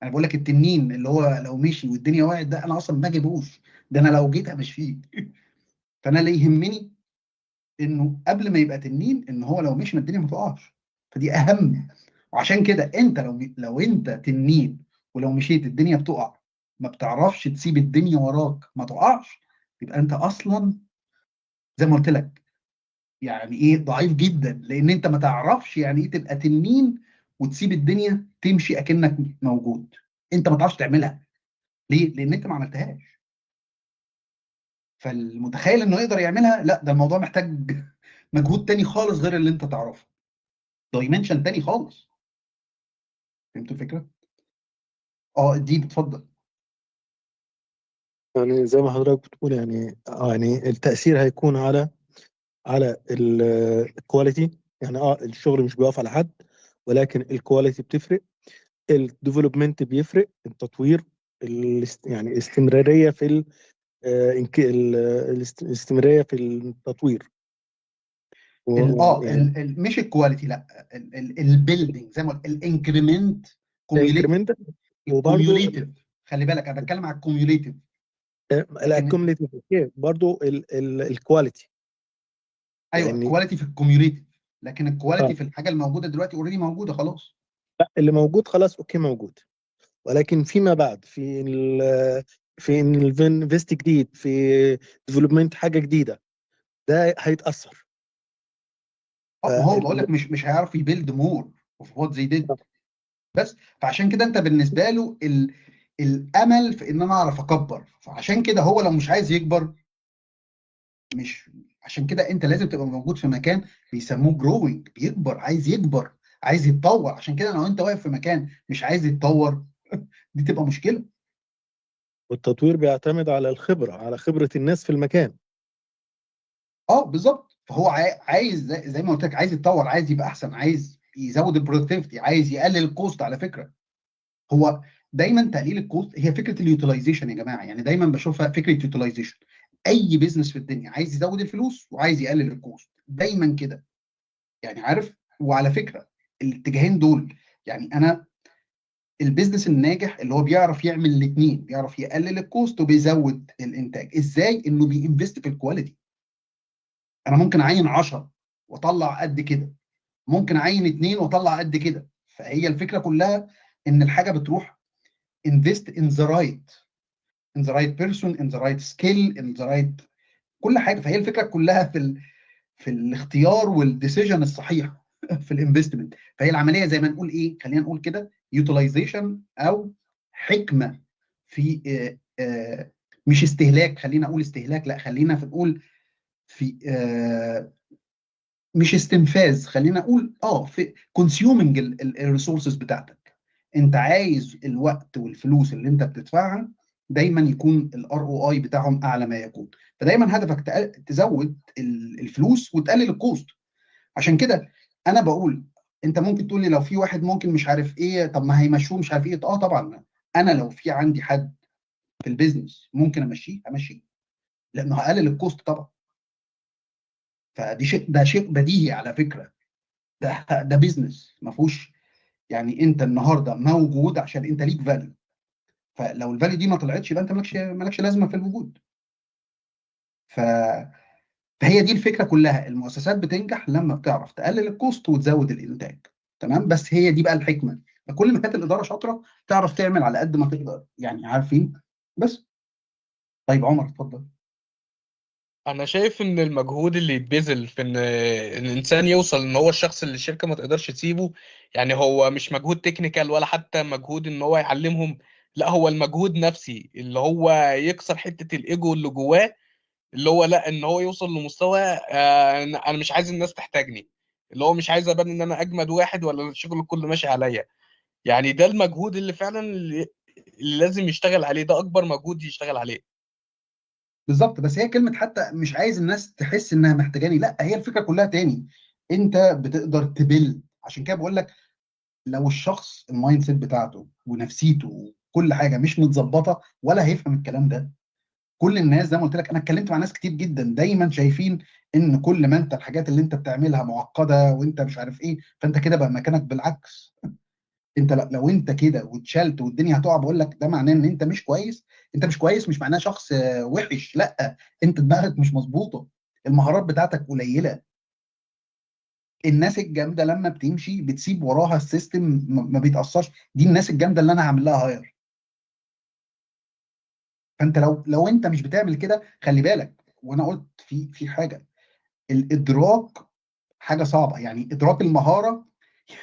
انا بقول لك التنين اللي هو لو مشي والدنيا وقعت ده انا اصلا ما اجيبوش، ده انا لو جيت امشيه. فانا اللي يهمني انه قبل ما يبقى تنين، ان هو لو مشي الدنيا ما تقعش. فدي اهم. وعشان كده انت لو انت تنين ولو مشيت الدنيا بتقع، ما بتعرفش تسيب الدنيا وراك ما تقعش، يبقى انت اصلا زي ما قلت لك يعني ايه ضعيف جدا. لان انت ما تعرفش يعني ايه تبقى تنين وتسيب الدنيا تمشي اكنك موجود. انت ما تعرفش تعملها. ليه؟ لان انت ما عملتهاش. فالمتخيل انه يقدر يعملها، لا، ده الموضوع محتاج مجهود تاني خالص غير اللي انت تعرفه، دايمنشن تاني خالص. فهمتوا الفكره؟ دي بتفضل. يعني زي ما حضرتك بتقول، يعني التأثير هيكون على الكواليتي. يعني الشغل مش بيقف على حد، ولكن الكواليتي بتفرق، الديفلوبمنت بيفرق، التطوير، يعني الاستمرارية في الاستمرارية في التطوير. يعني مش الكواليتي، لا، البيلدينج زي ما قلت، الانكريمنت، الانكريمنت، وبرضه الكوميوليتيف. خلي بالك انا بتكلم على الكوميوليتيف. الاكوميليتيف برضه الكواليتي. ايوه، يعني الكواليتي في الكوميوليتيف، لكن الكواليتي في الحاجه الموجوده دلوقتي اوريدي موجوده خلاص. اللي موجود خلاص اوكي موجود، ولكن فيما بعد في انفست جديد، في ديفلوبمنت حاجه جديده، ده هيتاثر. ما هو بقول لك مش هيعرف يبيلد مور اوف وات زي ديد. بس فعشان كده انت بالنسبه له الامل في ان انا اعرف اكبر. فعشان كده هو لو مش عايز يكبر، مش عشان كده انت لازم تبقى موجود في مكان بيسموه جروينج، بيكبر، عايز يكبر، عايز يتطور. عشان كده لو انت واقف في مكان مش عايز يتطور دي تبقى مشكله. والتطوير بيعتمد على الخبره، على خبره الناس في المكان. بالظبط. فهو عايز زي ما قلت لك، عايز يتطور، عايز يبقى احسن، عايز يزود البرودكتيفيتي، عايز يقلل الكوست. على فكره هو دايما تقليل الكوست هي فكره اليوتيلايزيشن يا جماعه. يعني دايما بشوفها فكره يوتيلايزيشن. اي بيزنس في الدنيا عايز يزود الفلوس وعايز يقلل الكوست، دايما كده. يعني عارف. وعلى فكره الاتجاهين دول، يعني انا البيزنس الناجح اللي هو بيعرف يعمل الاثنين، بيعرف يقلل الكوست وبيزود الانتاج. ازاي؟ انه بينفست في الكواليتي. انا ممكن اعين 10 واطلع قد كده، ممكن اعين 2 واطلع قد كده. فهي الفكره كلها ان الحاجه بتروح invest in the right person, in the right skill, in the right كل حاجه. فهي الفكره كلها في الاختيار والديسيجن الصحيح في الانفستمنت. فهي العمليه زي ما نقول ايه، خلينا نقول كده يوتيلايزيشن او حكمه في مش استهلاك. خلينا اقول استهلاك، لا، خلينا نقول في مش استنفاذ. خلينا اقول في كونسيومنج الريسورسز بتاعتك. انت عايز الوقت والفلوس اللي انت بتدفعها دايما يكون الار او اي بتاعهم اعلى ما يكون. فدايما هدفك تزود الفلوس وتقلل الكوست. عشان كده انا بقول انت ممكن تقول لي لو في واحد ممكن مش عارف ايه، طب ما هيمشوه مش عارف ايه. طبعا انا لو في عندي حد في البيزنس ممكن امشيه، لانه هقلل الكوست طبعا. ده شيء بديهي على فكره. ده بيزنس ما فيهوش. يعني انت النهارده موجود عشان انت ليك فاليو. فلو الفاليو دي ما طلعتش يبقى انت مالكش لازمه في الوجود. ف... فهي دي الفكره كلها. المؤسسات بتنجح لما بتعرف تقلل الكوست وتزود الانتاج. تمام. بس هي دي بقى الحكمه. فكل ما كانت الاداره شاطره تعرف تعمل على قد ما تقدر، يعني عارفين. بس طيب عمر اتفضل. انا شايف ان المجهود اللي يتبذل في ان الانسان يوصل ان هو الشخص اللي الشركه ما تقدرش تسيبه، يعني هو مش مجهود تكنيكال ولا حتى مجهود ان هو يعلمهم، لا هو المجهود نفسي اللي هو يكسر حته الايجو اللي جواه، اللي هو لا ان هو يوصل لمستوى انا مش عايز الناس تحتاجني، اللي هو مش عايز ابان ان انا اجمد واحد ولا الشغل كله ماشي عليا. يعني ده المجهود اللي فعلا اللي لازم يشتغل عليه، ده اكبر مجهود يشتغل عليه. بالظبط. بس هي كلمه حتى مش عايز الناس تحس انها محتاجاني، لا هي الفكره كلها تاني، انت بتقدر تبل. عشان كده بقول لك لو الشخص المايند سيت بتاعته ونفسيته وكل حاجه مش متظبطه ولا هيفهم الكلام ده. كل الناس زي ما قلت لك، انا اتكلمت مع ناس كتير جدا دايما شايفين ان كل ما انت الحاجات اللي انت بتعملها معقده وانت مش عارف ايه، فانت كده بقى مكانك. بالعكس، انت لو انت كده واتشلت والدنيا هتقع، بقول لك ده معناه ان انت مش كويس. انت مش كويس مش معناه شخص وحش، لا، انت دماغك مش مظبوطه، المهارات بتاعتك قليله. الناس الجامده لما بتمشي بتسيب وراها السيستم، ما بيتاثرش. دي الناس الجامده اللي انا هعمل لها هاير. فانت لو انت مش بتعمل كده خلي بالك. وانا قلت في حاجه، الادراك حاجه صعبه، يعني ادراك المهاره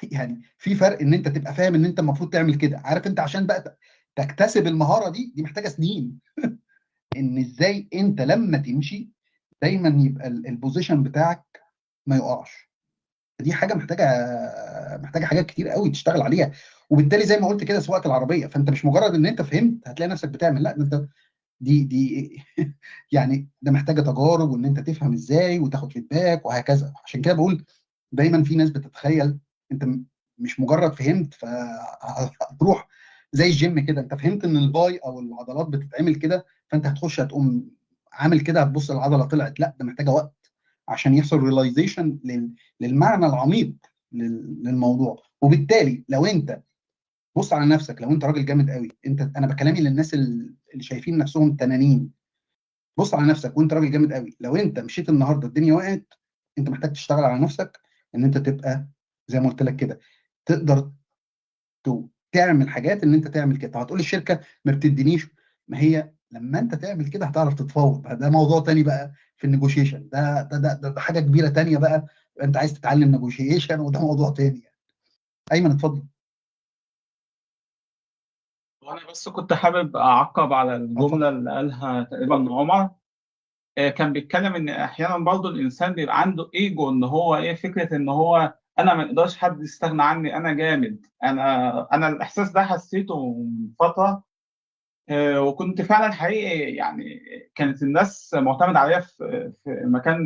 يعني في فرق ان انت تبقى فاهم ان انت المفروض تعمل كده، عارف انت، عشان بقى تكتسب المهاره دي محتاجه سنين. ان ازاي انت لما تمشي دايما يبقى البوزيشن بتاعك ما يقعش. دي حاجه محتاجه حاجات كتير قوي تشتغل عليها. وبالتالي زي ما قلت كده سواقه العربيه، فانت مش مجرد ان انت فهمت هتلاقي نفسك بتعمل، لا ده انت دي يعني ده محتاجه تجارب، وان انت تفهم ازاي وتاخد فيدباك وهكذا. عشان كده بقول دايما في ناس بتتخيل انت مش مجرد فهمت فهتروح زي الجيم كده، انت فهمت ان الباي او العضلات بتتعمل كده، فانت هتخش هتقوم عامل كده هتبص العضله طلعت. لا، ده محتاجه وقت عشان يحصل ريلايزيشن للمعنى العميق للموضوع. وبالتالي لو انت بص على نفسك، لو انت راجل جامد قوي، انا بكلامي للناس اللي شايفين نفسهم تنانين، بص على نفسك وانت راجل جامد قوي. لو انت مشيت النهارده الدنيا وقعت، انت محتاج تشتغل على نفسك ان انت تبقى زي ما قلت لك كده، تقدر تعمل حاجات ان انت تعمل كده. طب هتقول الشركه ما بتدينيش، ما هي لما انت تعمل كده هتعرف تتفاوض. ده موضوع تاني بقى في النيجوشيشن، ده حاجه كبيره تانيه بقى. انت عايز تتعلم نيجوشيشن وده موضوع تاني يعني. ايمن اتفضل. وانا بس كنت حابب اعقب على اتفضل. الجمله اللي قالها تقريبا عمر. كان بيتكلم ان احيانا برضه الانسان بيبقى عنده ايجو، ان هو ايه فكره ان هو انا ما يقدرش حد يستغنى عني، انا جامد. انا الاحساس ده حسيته من فتره. وكنت فعلا حقيقي يعني كانت الناس معتمد عليا في مكان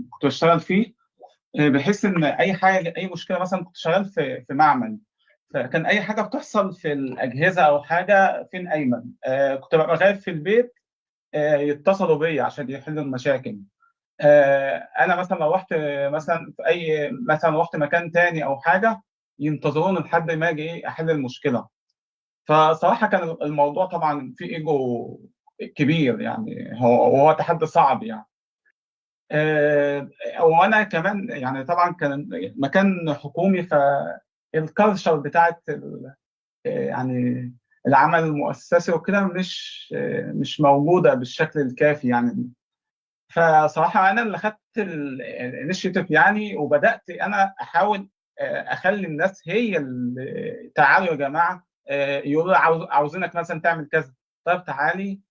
كنت بشتغل فيه. بحس ان اي حاجه، اي مشكله، مثلا كنت شغال في معمل، فكان اي حاجه بتحصل في الاجهزه او حاجه فين ايمن. كنت ببقى غايب في البيت، يتصلوا بيا عشان يحلوا المشاكل. انا مثلا لو رحت مثلا في اي مثلا رحت مكان تاني او حاجه، ينتظروني لحد ما اجي احل المشكله. فصراحه كان الموضوع طبعا فيه ايجو كبير، يعني هو تحدي صعب يعني. وانا كمان يعني طبعا كان مكان حكومي، فالكالتشر بتاعت يعني العمل المؤسسي وكده مش موجوده بالشكل الكافي يعني. فصراحه انا اللي خدت الانيشيتيف يعني، وبدات انا احاول اخلي الناس هي اللي تعالوا يا جماعه، يقولوا عاوزينك مثلا تعمل كذا. طب تعالي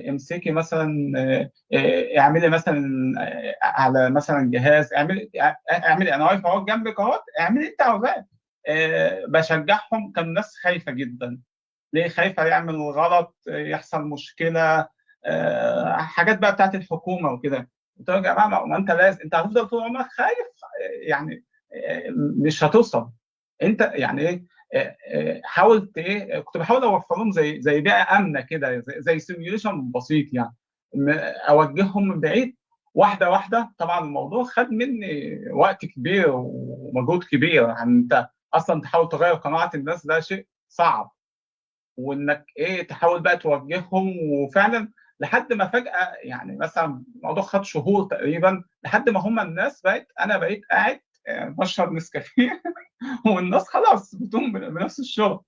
امسكي مثلا، اعملي مثلا على مثلا جهاز، اعملي انا واقف اهو جنبك اهو، اعملي انت عاوزاه. بشجعهم. كان الناس خايفه جدا. ليه خايفه؟ يعمل غلط، يحصل مشكله، حاجات بقى بتاعت الحكومه وكده. قلت له يا جماعه، ما انت لازم، انت هتفضل طول عمرك خايف يعني، مش هتوصل. انت يعني ايه، حاولت ايه، كنت بحاول اوفر لهم زي بيئه امنه كده، زي سيميوليشن بسيط يعني، اوجههم من بعيد واحده واحده. طبعا الموضوع خد مني وقت كبير ومجهود كبير، يعني انت اصلا تحاول تغير قناعه الناس ده شيء صعب، وانك ايه تحاول بقى توجههم. وفعلا لحد ما فجأة يعني مثلا الموضوع خد شهور تقريبا، لحد ما هم الناس انا بقيت قاعد بشرب نسكافيه والناس خلاص بتقوم بنفس الشغل.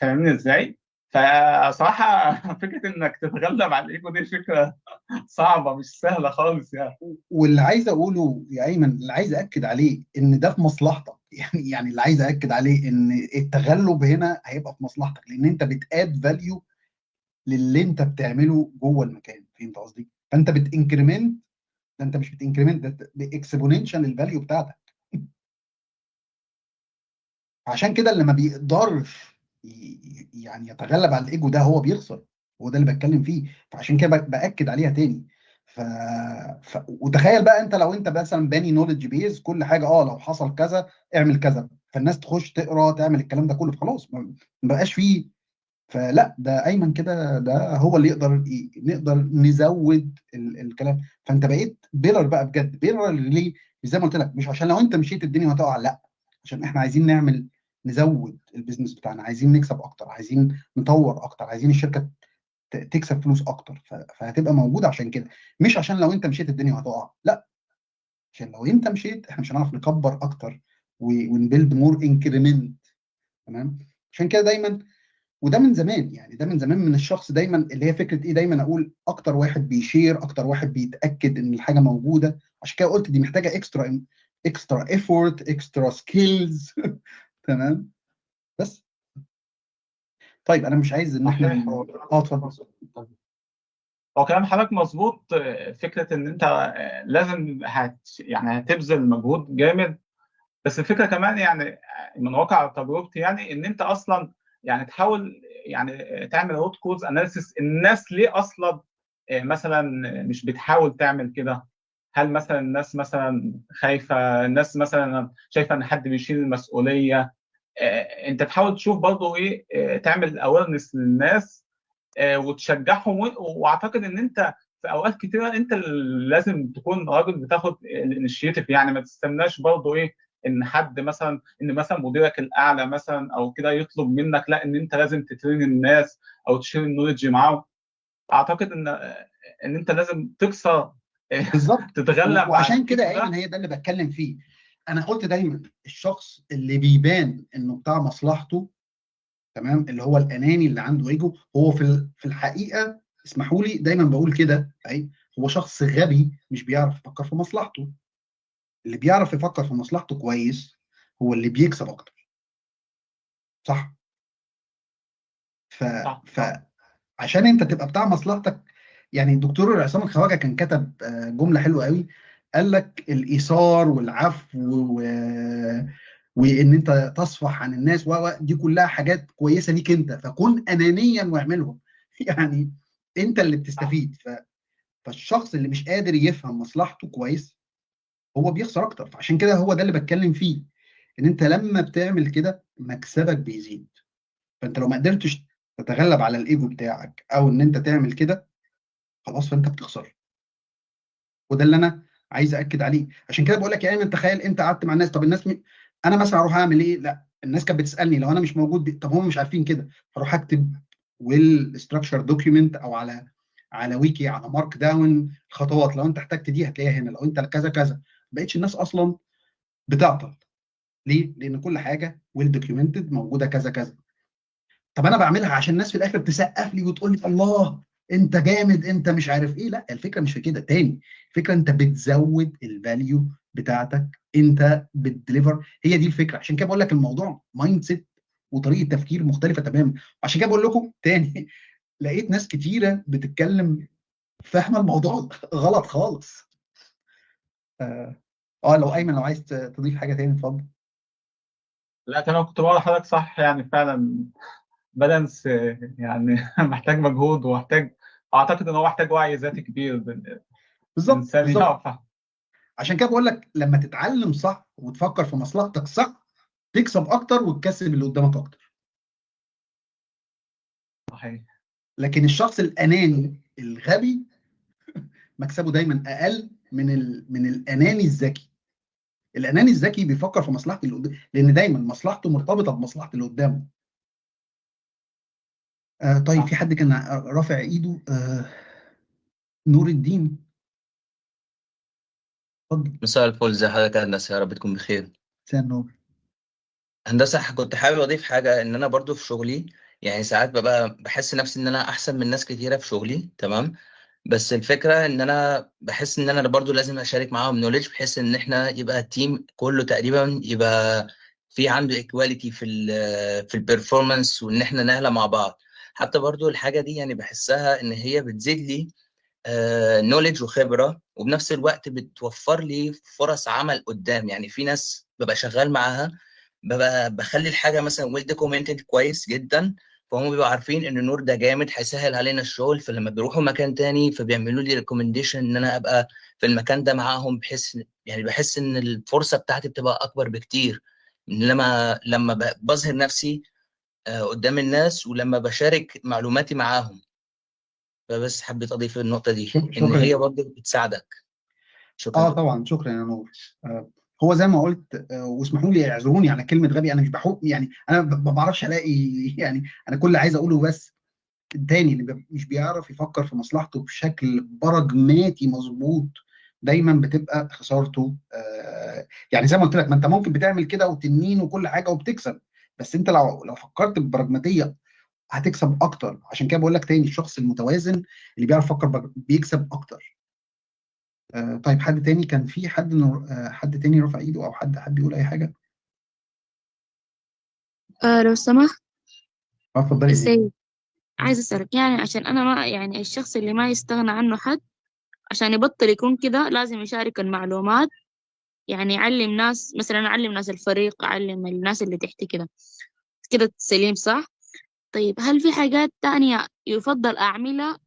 فاهمني ازاي؟ فصراحه فكره انك تتغلب على الايجو دي فكره صعبه مش سهله خالص يعني. واللي عايز اقوله يا ايمن، اللي عايز اكد عليه ان ده في مصلحتك يعني اللي عايز اكد عليه ان التغلب هنا هيبقى في مصلحتك، لان انت بتاد فاليو للي انت بتعمله جوه المكان. فهمت قصدي؟ فانت بتنكريمنت، ده انت مش بتنكريمنت، ده باكسبوننشال الفاليو بتاعتك. عشان كده اللي ما بيقدرش يعني يتغلب على الايجو ده هو بيخسر. هو ده اللي بتكلم فيه. فعشان كده باكد عليها تاني. ف... وتخيل بقى انت لو انت مثلا باني نولج بيز كل حاجه، لو حصل كذا اعمل كذا، فالناس تخش تقرا تعمل الكلام ده كله، خلاص ما بقاش فيه. فلا، ده ايمن كده، ده هو اللي نقدر نزود الكلام. فانت بقيت بيلر بقى بجد. بيلر ليه؟ زي ما قلت لك، مش عشان لو انت مشيت الدنيا هتقع، لا، عشان احنا عايزين نزود البيزنس بتاعنا، عايزين نكسب اكتر، عايزين نطور اكتر، عايزين الشركه تكسب فلوس اكتر. فهتبقى موجوده عشان كده، مش عشان لو انت مشيت الدنيا هتقع، لا، عشان لو انت مشيت احنا مش هنعرف نكبر اكتر ونبيلد مور انكريمنت. تمام. عشان كده دايما، وده من زمان يعني، ده من زمان من الشخص دايما، اللي هي فكره ايه، دايما اقول اكتر واحد بيشير، اكتر واحد بيتاكد ان الحاجه موجوده. عشان كده قلت دي محتاجه اكسترا ايفورت، اكسترا سكيلز. تمام. بس طيب انا مش عايز ان احنا صحيح. اتفضل. هو كلام حضرتك مظبوط. فكره ان انت لازم يعني هتبذل مجهود جامد. بس الفكره كمان يعني من واقع تجربتي يعني ان انت اصلا يعني تحاول يعني تعمل روت كوز اناليسيس. الناس ليه اصلا مثلا مش بتحاول تعمل كده؟ هل مثلا الناس مثلا خايفه؟ الناس مثلا شايفه ان حد بيشيل المسؤوليه؟ انت تحاول تشوف برضه ايه، تعمل اويرنس للناس وتشجعهم. واعتقد ان انت في اوقات كتيره انت اللي لازم تكون راجل بتاخد الانشيتيف. يعني ما تستناش برضه ايه ان حد مثلا، ان مثلا مديرك الاعلى مثلا او كده يطلب منك، لا، ان انت لازم تترين الناس او تشير النولج معاهم. اعتقد ان انت لازم تكسر بالظبط. تتغلب على وعشان كده يا الايجو ايمن ده. هي ده اللي بتكلم فيه. انا قلت دايما الشخص اللي بيبان انه بتاع مصلحته، تمام، اللي هو الاناني اللي عنده ايجو، هو في الحقيقه، اسمحوا لي دايما بقول كده، هو شخص غبي مش بيعرف يفكر في مصلحته. اللي بيعرف يفكر في مصلحته كويس هو اللي بيكسب اكتر. صح. ف صح. فعشان انت تبقى بتاع مصلحتك، يعني الدكتور عصام الخواجه كان كتب جمله حلوه قوي. قال لك الايثار والعفو وان انت تصفح عن الناس دي كلها حاجات كويسه ليك انت، فكن انانيا واعملهم. يعني انت اللي بتستفيد. فالشخص اللي مش قادر يفهم مصلحته كويس هو بيخسر اكتر. فعشان كده هو ده اللي بتكلم فيه، ان انت لما بتعمل كده مكسبك بيزيد. فانت لو ما قدرتش تتغلب على الايجو بتاعك او ان انت تعمل كده، خلاص فانت بتخسر. وده اللي انا عايز اكد عليه. عشان كده بقول لك يا ايمن، تخيل انت قعدت مع الناس، طب الناس انا مثلا اروح اعمل ايه؟ لا، الناس كانت بتسالني لو انا مش موجود طب هم مش عارفين كده، هروح اكتب ويل ستراكشر دوكيومنت او على ويكي، على مارك داون الخطوات، لو انت احتجت دي هتلاقيها هنا، لو انت كذا كذا. بقتش الناس اصلا بتعطل. ليه؟ لان كل حاجه ويل دوكيومنتد، موجوده كذا كذا. طب انا بعملها عشان الناس في الاخر تسقف لي وتقول لي الله انت جامد، انت مش عارف ايه. لا، الفكره مش في كده. تاني، الفكره انت بتزود الفاليو بتاعتك، انت بتديليفر. هي دي الفكره. عشان كده بقول لك الموضوع مايند سيت وطريقه تفكير مختلفه تماما. عشان كده بقول لكم تاني لقيت ناس كتيره بتتكلم فاهمه الموضوع غلط خالص. لو ايمن، لو عايز تضيف حاجه تاني اتفضل. لا، انا كنت بقول لحضرتك صح يعني فعلا. بالانس يعني محتاج مجهود ومحتاج، اعتقد ان هو محتاج وعي ذاتي كبير بالظبط الانسان بالظبط. يقف. عشان كده بقول لك لما تتعلم صح وتفكر في مصلحتك صح، تكسب اكتر وتكسب اللي قدامك اكتر. صحيح. لكن الشخص الاناني الغبي مكسبه دايما اقل من الاناني الذكي. الاناني الذكي بيفكر في مصلحه اللي قدام، لان دايما مصلحته مرتبطه بمصلحه اللي قدامه. طيب، في حد كان رافع ايده، نور الدين، اتفضل. مساء الفل، زي حضرتك يا هندسة؟ يا رب تكون بخير. مساء النور. هندسة، كنت حابب أضيف حاجة، إن أنا برضو في شغلي يعني ساعات ببقى بحس نفسي ان انا احسن من ناس كتيره في شغلي، تمام. بس الفكره ان انا بحس ان انا برضو لازم اشارك معاهم نوليدج، بحيث ان احنا يبقى التيم كله تقريبا يبقى في عنده ايكواليتي في البرفورمانس، وان احنا نعلى مع بعض. حتى برضو الحاجه دي يعني بحسها ان هي بتزيد لي نوليدج وخبره، وبنفس الوقت بتوفر لي فرص عمل قدام. يعني في ناس ببقى شغال معاها، ببقى بخلي الحاجه مثلا ويل دوكيومنتد كويس جدا، فهم بيبقوا عارفين ان النور ده جامد هيسهل علينا الشغل، فلما بيروحوا مكان تاني فبيعملوا لي ريكومنديشن ان انا ابقى في المكان ده معاهم، بحيث يعني بحس ان الفرصه بتاعتي بتبقى اكبر بكتير لما بظهر نفسي قدام الناس، ولما بشارك معلوماتي معاهم. فبس حبيت اضيف النقطه دي ان شكرا. هي برضه بتساعدك. شكرا اه جدا. طبعا، شكرا يا نور. هو زي ما قلت، واسمحوا لي اعذروني على كلمه غبي، انا مش بحق يعني، انا ما بعرفش الاقي يعني، انا كل اللي عايز اقوله بس التاني اللي مش بيعرف يفكر في مصلحته بشكل براجماتي مظبوط دايما بتبقى خسارته. يعني زي ما قلت لك، ما انت ممكن بتعمل كده وتنين وكل حاجه وبتكسب، بس انت لو فكرت ببراجماتيه هتكسب اكتر. عشان كده بقول لك تاني، الشخص المتوازن اللي بيعرف يفكر بيكسب اكتر. طيب حد تاني، كان في حد تاني رفع ايده، او حد يقول اي حاجه؟ لو سمحت اتفضلي يا زينب. السيد، عايز أسألك يعني عشان أنا ما يعني الشخص اللي ما يستغنى عنه حد، عشان يبطل يكون كده لازم يشارك المعلومات. يعني يعلم ناس، مثلا أعلم ناس الفريق، أعلم الناس اللي تحتي كده كده سليم صح؟ طيب هل في حاجات تانية يفضل أعملها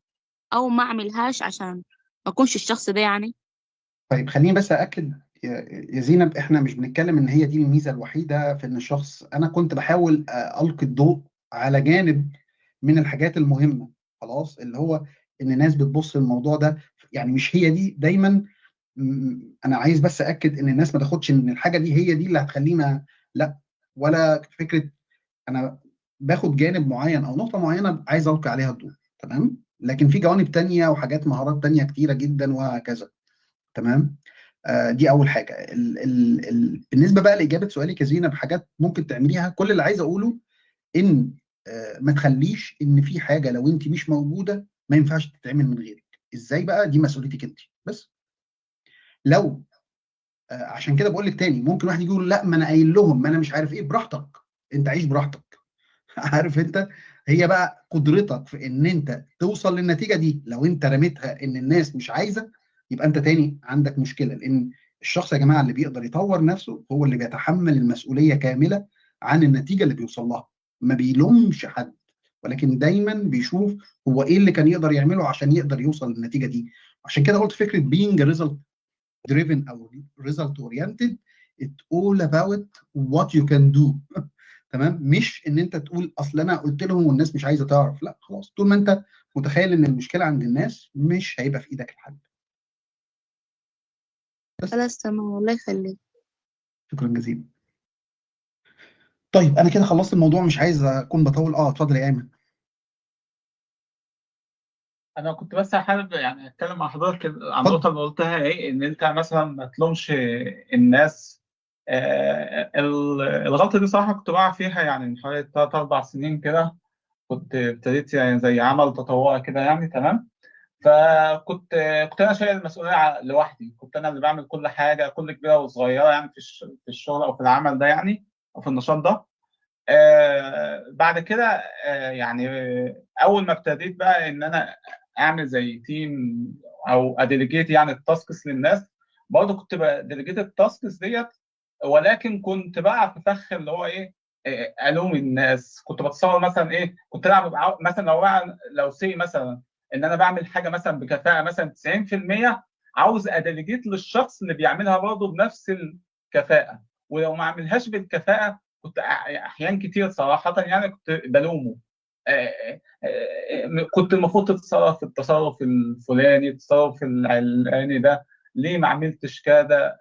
أو ما أعملهاش عشان ما أكونش الشخص ده يعني؟ طيب خليني بس أأكد يا زينب، احنا مش بنتكلم ان هي دي الميزة الوحيدة في ان الشخص، انا كنت بحاول ألقي الضوء على جانب من الحاجات المهمة، خلاص، اللي هو ان الناس بتبص الموضوع ده، يعني مش هي دي دايما. انا عايز بس أأكد ان الناس ما تاخدش ان الحاجة دي هي دي اللي هتخلينا، لا، ولا فكرة. انا باخد جانب معين او نقطة معينة عايز ألقي عليها الضوء، تمام، لكن في جوانب تانية وحاجات مهارات تانية كتيرة جدا وهكذا. تمام. دي اول حاجه. بالنسبه بقى لاجابه سؤالك يا زينب، حاجات ممكن تعمليها، كل اللي عايز اقوله ان ما تخليش ان في حاجه لو انت مش موجوده ما ينفعش تتعمل من غيرك. ازاي بقى؟ دي مسؤوليتك انت بس. لو عشان كده بقول لك تاني، ممكن واحد يجي يقول لا، ما انا قايل لهم، ما انا مش عارف ايه، براحتك، انت عيش براحتك. عارف انت، هي بقى قدرتك في ان انت توصل للنتيجه دي. لو انت رميتها ان الناس مش عايزه، يبقى انت تاني عندك مشكله، لان الشخص يا جماعه اللي بيقدر يطور نفسه هو اللي بيتحمل المسؤوليه كامله عن النتيجه اللي بيوصل لها. ما بيلومش حد، ولكن دايما بيشوف هو ايه اللي كان يقدر يعمله عشان يقدر يوصل للنتيجه دي. عشان كده قلت فكره being result driven او result oriented. It's all about what you can do. تمام، مش ان انت تقول اصل انا قلت لهم والناس مش عايزه تعرف. لا خلاص، طول ما انت متخيل ان المشكله عند الناس مش هيبقى في ايدك الحل. بس خلاص تمام، الله يخليك. شكرا جزيلا. طيب انا كده خلصت الموضوع، مش عايز اكون بطول. اتفضل يا ايمن. انا كنت بس حابب يعني اتكلم مع حضرتك عن اتفضل. النقطه اللي قلتها، ايه ان انت مثلا ما تلومش الناس. الغلطه دي صراحه كنت بقع فيها يعني من حوالي 3 4 سنين كده. كنت ابتديت يعني زي عمل تطوعي كده يعني، تمام. كنت انا شايل المسؤوليه لوحدي، كنت انا اللي بعمل كل حاجه، كل كبيره وصغيره يعني في الشغل او في العمل ده يعني، او في النشاط ده. بعد كده يعني اول ما ابتديت بقى ان انا اعمل زي تيم او اديليجيت يعني التاسكس للناس. برضه كنت بديليجيت التاسكس ديت، ولكن كنت بقى في فخ اللي هو ايه، الوم الناس. كنت بتصور مثلا ايه، كنت العب مثلا لو سي مثلا ان انا بعمل حاجه مثلا بكفاءه مثلا 90%، عاوز اديليجيت للشخص اللي بيعملها برضه بنفس الكفاءه. ولو ما عملهاش بالكفاءه كنت احيان كتير صراحه يعني كنت بلومه. كنت المفروض تتصرف التصرف الفلاني، التصرف العلاني ده، ليه ما عملتش كده؟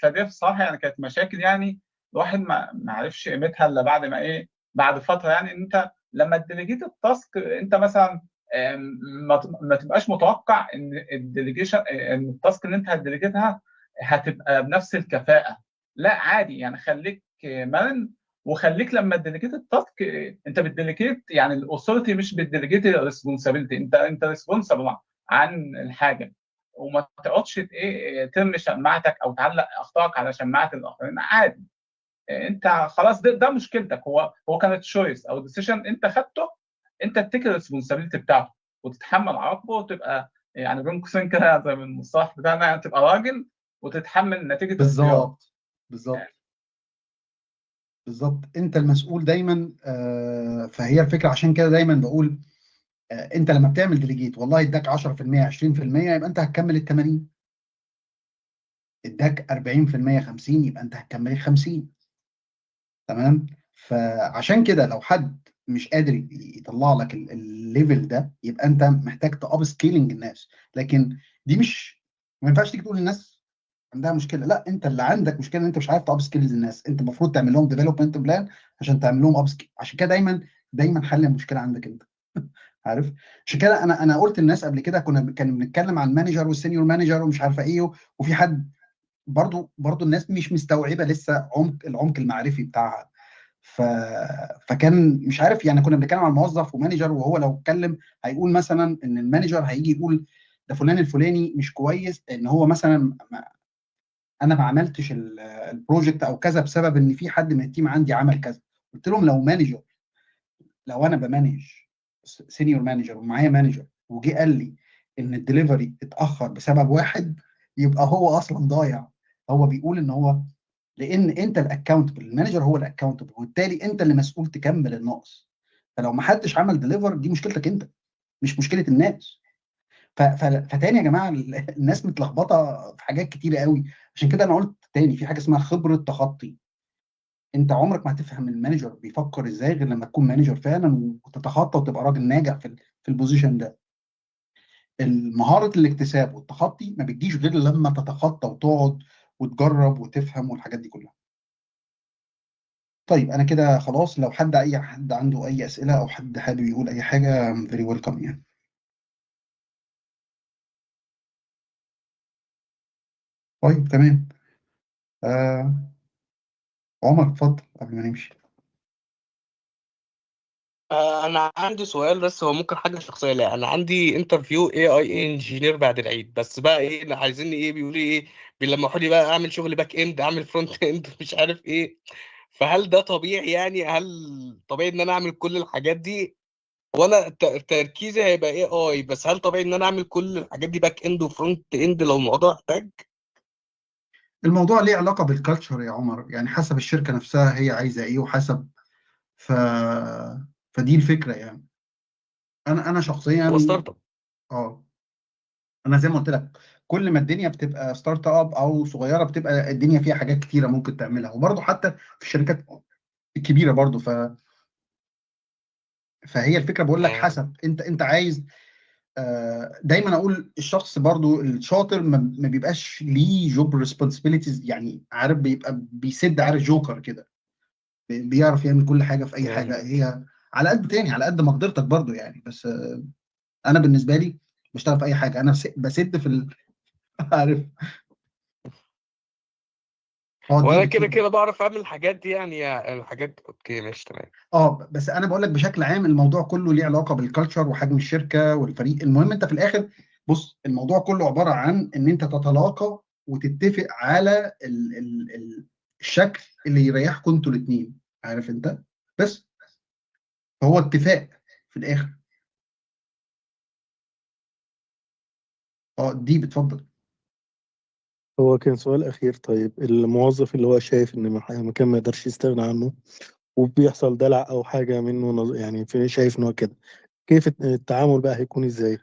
فدي بصراحه يعني كانت مشاكل يعني الواحد ما عرفش قيمتها الا بعد ما ايه، بعد فتره يعني. ان انت لما تديليجيت التاسك انت مثلا ما تبقاش متوقع ان الديليجيشن، ان التاسك اللي انت هتديليجيتها هتبقى بنفس الكفاءه. لا عادي يعني، خليك مرن وخليك لما تديليكيت التاسك انت بتديليكيت، يعني الاثورتي مش بتديليكيت الريسبونسابيلتي، انت ريسبونسبل عن الحاجه، وما تقعدش ترمي شماعتك او تعلق اخطائك على شماعه الاخرين عادي. انت خلاص ده مشكلتك، هو كانت تشويس او ديسيشن انت خدته، انت تتكل الريسبونسابيلتي بتاعته وتتحمل عواقبه، وتبقى يعني بين قوسين كده زي من المصطلح بتاعنا، يعني تبقى راجل وتتحمل نتيجه اختيارك. بالظبط بالظبط، انت المسؤول دايما. فهي الفكره، عشان كده دايما بقول انت لما بتعمل ديليجيت والله اداك 10% 20%، يبقى انت هتكمل ال 80. اداك 40% 50، يبقى انت هتكمل ال 50. تمام. فعشان كده لو حد مش قادر يطلع لك الليفل ده، يبقى انت محتاج تاب سكيلينج الناس. لكن دي مش، ما ينفعش تيجي تقول للناس عندها مشكله، لا، انت اللي عندك مشكله ان انت مش عارف تاب سكيلز الناس. انت المفروض تعمل لهم ديفلوبمنت بلان عشان تعمل لهم اب سكيل. عشان كده دايما حل المشكله عندك انت. عارف. عشان كده انا قلت للناس قبل كده، كان بنتكلم عن المانجر والسينيور مانجر ومش عارفه ايه، وفي حد برضو الناس مش مستوعبه لسه العمق المعرفي بتاعها. ف... فكان مش عارف، يعني كنا بنتكلم عن موظف ومانجر، وهو لو اتكلم هيقول مثلا ان المانجر هيجي يقول ده فلان الفلاني مش كويس، ان هو مثلا انا ما عملتش البروجكت او كذا بسبب ان في حد من التيم عندي عمل كذا. قلت لهم لو انا بمانج سينيور مانجر ومعايا مانجر وجي قال لي ان الدليفري اتاخر بسبب واحد، يبقى هو اصلا ضايع. هو بيقول ان هو، لان انت الاكونتبل، المانجر هو الاكونتبل، وبالتالي انت اللي مسؤول تكمل الناقص. فلو ما حدش عمل ديليفر، دي مشكلتك انت، مش مشكله الناس. فتاني يا جماعه، الناس متلخبطه في حاجات كتيره قوي. عشان كده انا قلت تاني في حاجه اسمها خبره تخطي. انت عمرك ما هتفهم المانجر بيفكر ازاي غير لما تكون مانجر فعلا وتتخطى وتبقى راجل ناجح في البوزيشن ده. المهاره الاكتساب والتخطي ما بتجيش غير لما تتخطى وتقعد وتجرب وتفهم والحاجات دي كلها. طيب انا كده خلاص، لو اي حد عنده اي اسئله او حد حابب يقول اي حاجه I'm very welcome يعني. طيب تمام. عمر اتفضل قبل ما نمشي. انا عندي سؤال، بس هو ممكن حاجه شخصيه. لا، انا عندي انترفيو اي انجينير بعد العيد، بس بقى ايه اللي عايزيني، ايه بيقولوا لي ايه، بيلمحوا لي بقى اعمل شغل باك اند، اعمل فرونت اند مش عارف ايه. فهل ده طبيعي؟ يعني هل طبيعي ان انا اعمل كل الحاجات دي، وانا تركيزي هيبقى اي بس هل طبيعي ان انا اعمل كل الحاجات دي باك اند وفرونت اند لو الموضوع احتاج؟ الموضوع ليه علاقه بالكالتشر يا عمر، يعني حسب الشركه نفسها هي عايزه ايه، وحسب ف... فدي الفكره يعني. انا هو شخصيا، ستارت اب. اه انا زي ما قلت لك، كل ما الدنيا بتبقى ستارت اب او صغيره، بتبقى الدنيا فيها حاجات كتيره ممكن تعملها، وبرضه حتى في الشركات الكبيره برضه. فهي الفكره، بقول لك حسب انت عايز. دايما اقول الشخص برضه الشاطر ما بيبقاش ليه جوب ريسبونسبيلتيز، يعني عارف، بيبقى بيسد، عارف، جوكر كده، بيعرف يعمل كل حاجه في اي حاجه. هي على قد تاني، على قد مقدرتك برضه يعني. بس انا بالنسبه لي بشتغل في اي حاجه، انا بسد عارف. دي وانا كده كده بعرف اعمل الحاجات دي، يعني الحاجات اوكي ماشي تمام. بس انا بقول لك بشكل عام، الموضوع كله ليه علاقه بالكالتشر وحجم الشركه والفريق. المهم انت في الاخر، بص، الموضوع كله عباره عن ان انت تتلاقى وتتفق على الشكل اللي يريحكم انتوا الاثنين، عارف انت. بس هو اتفاق في الاخر. دي بتفضل. هو كان سؤال أخير. طيب الموظف اللي هو شايف إن مكان ما يقدرش يستغنى عنه، وبيحصل دلع أو حاجة منه، يعني شايف إن هو كده، كيف التعامل بقى هيكون إزاي؟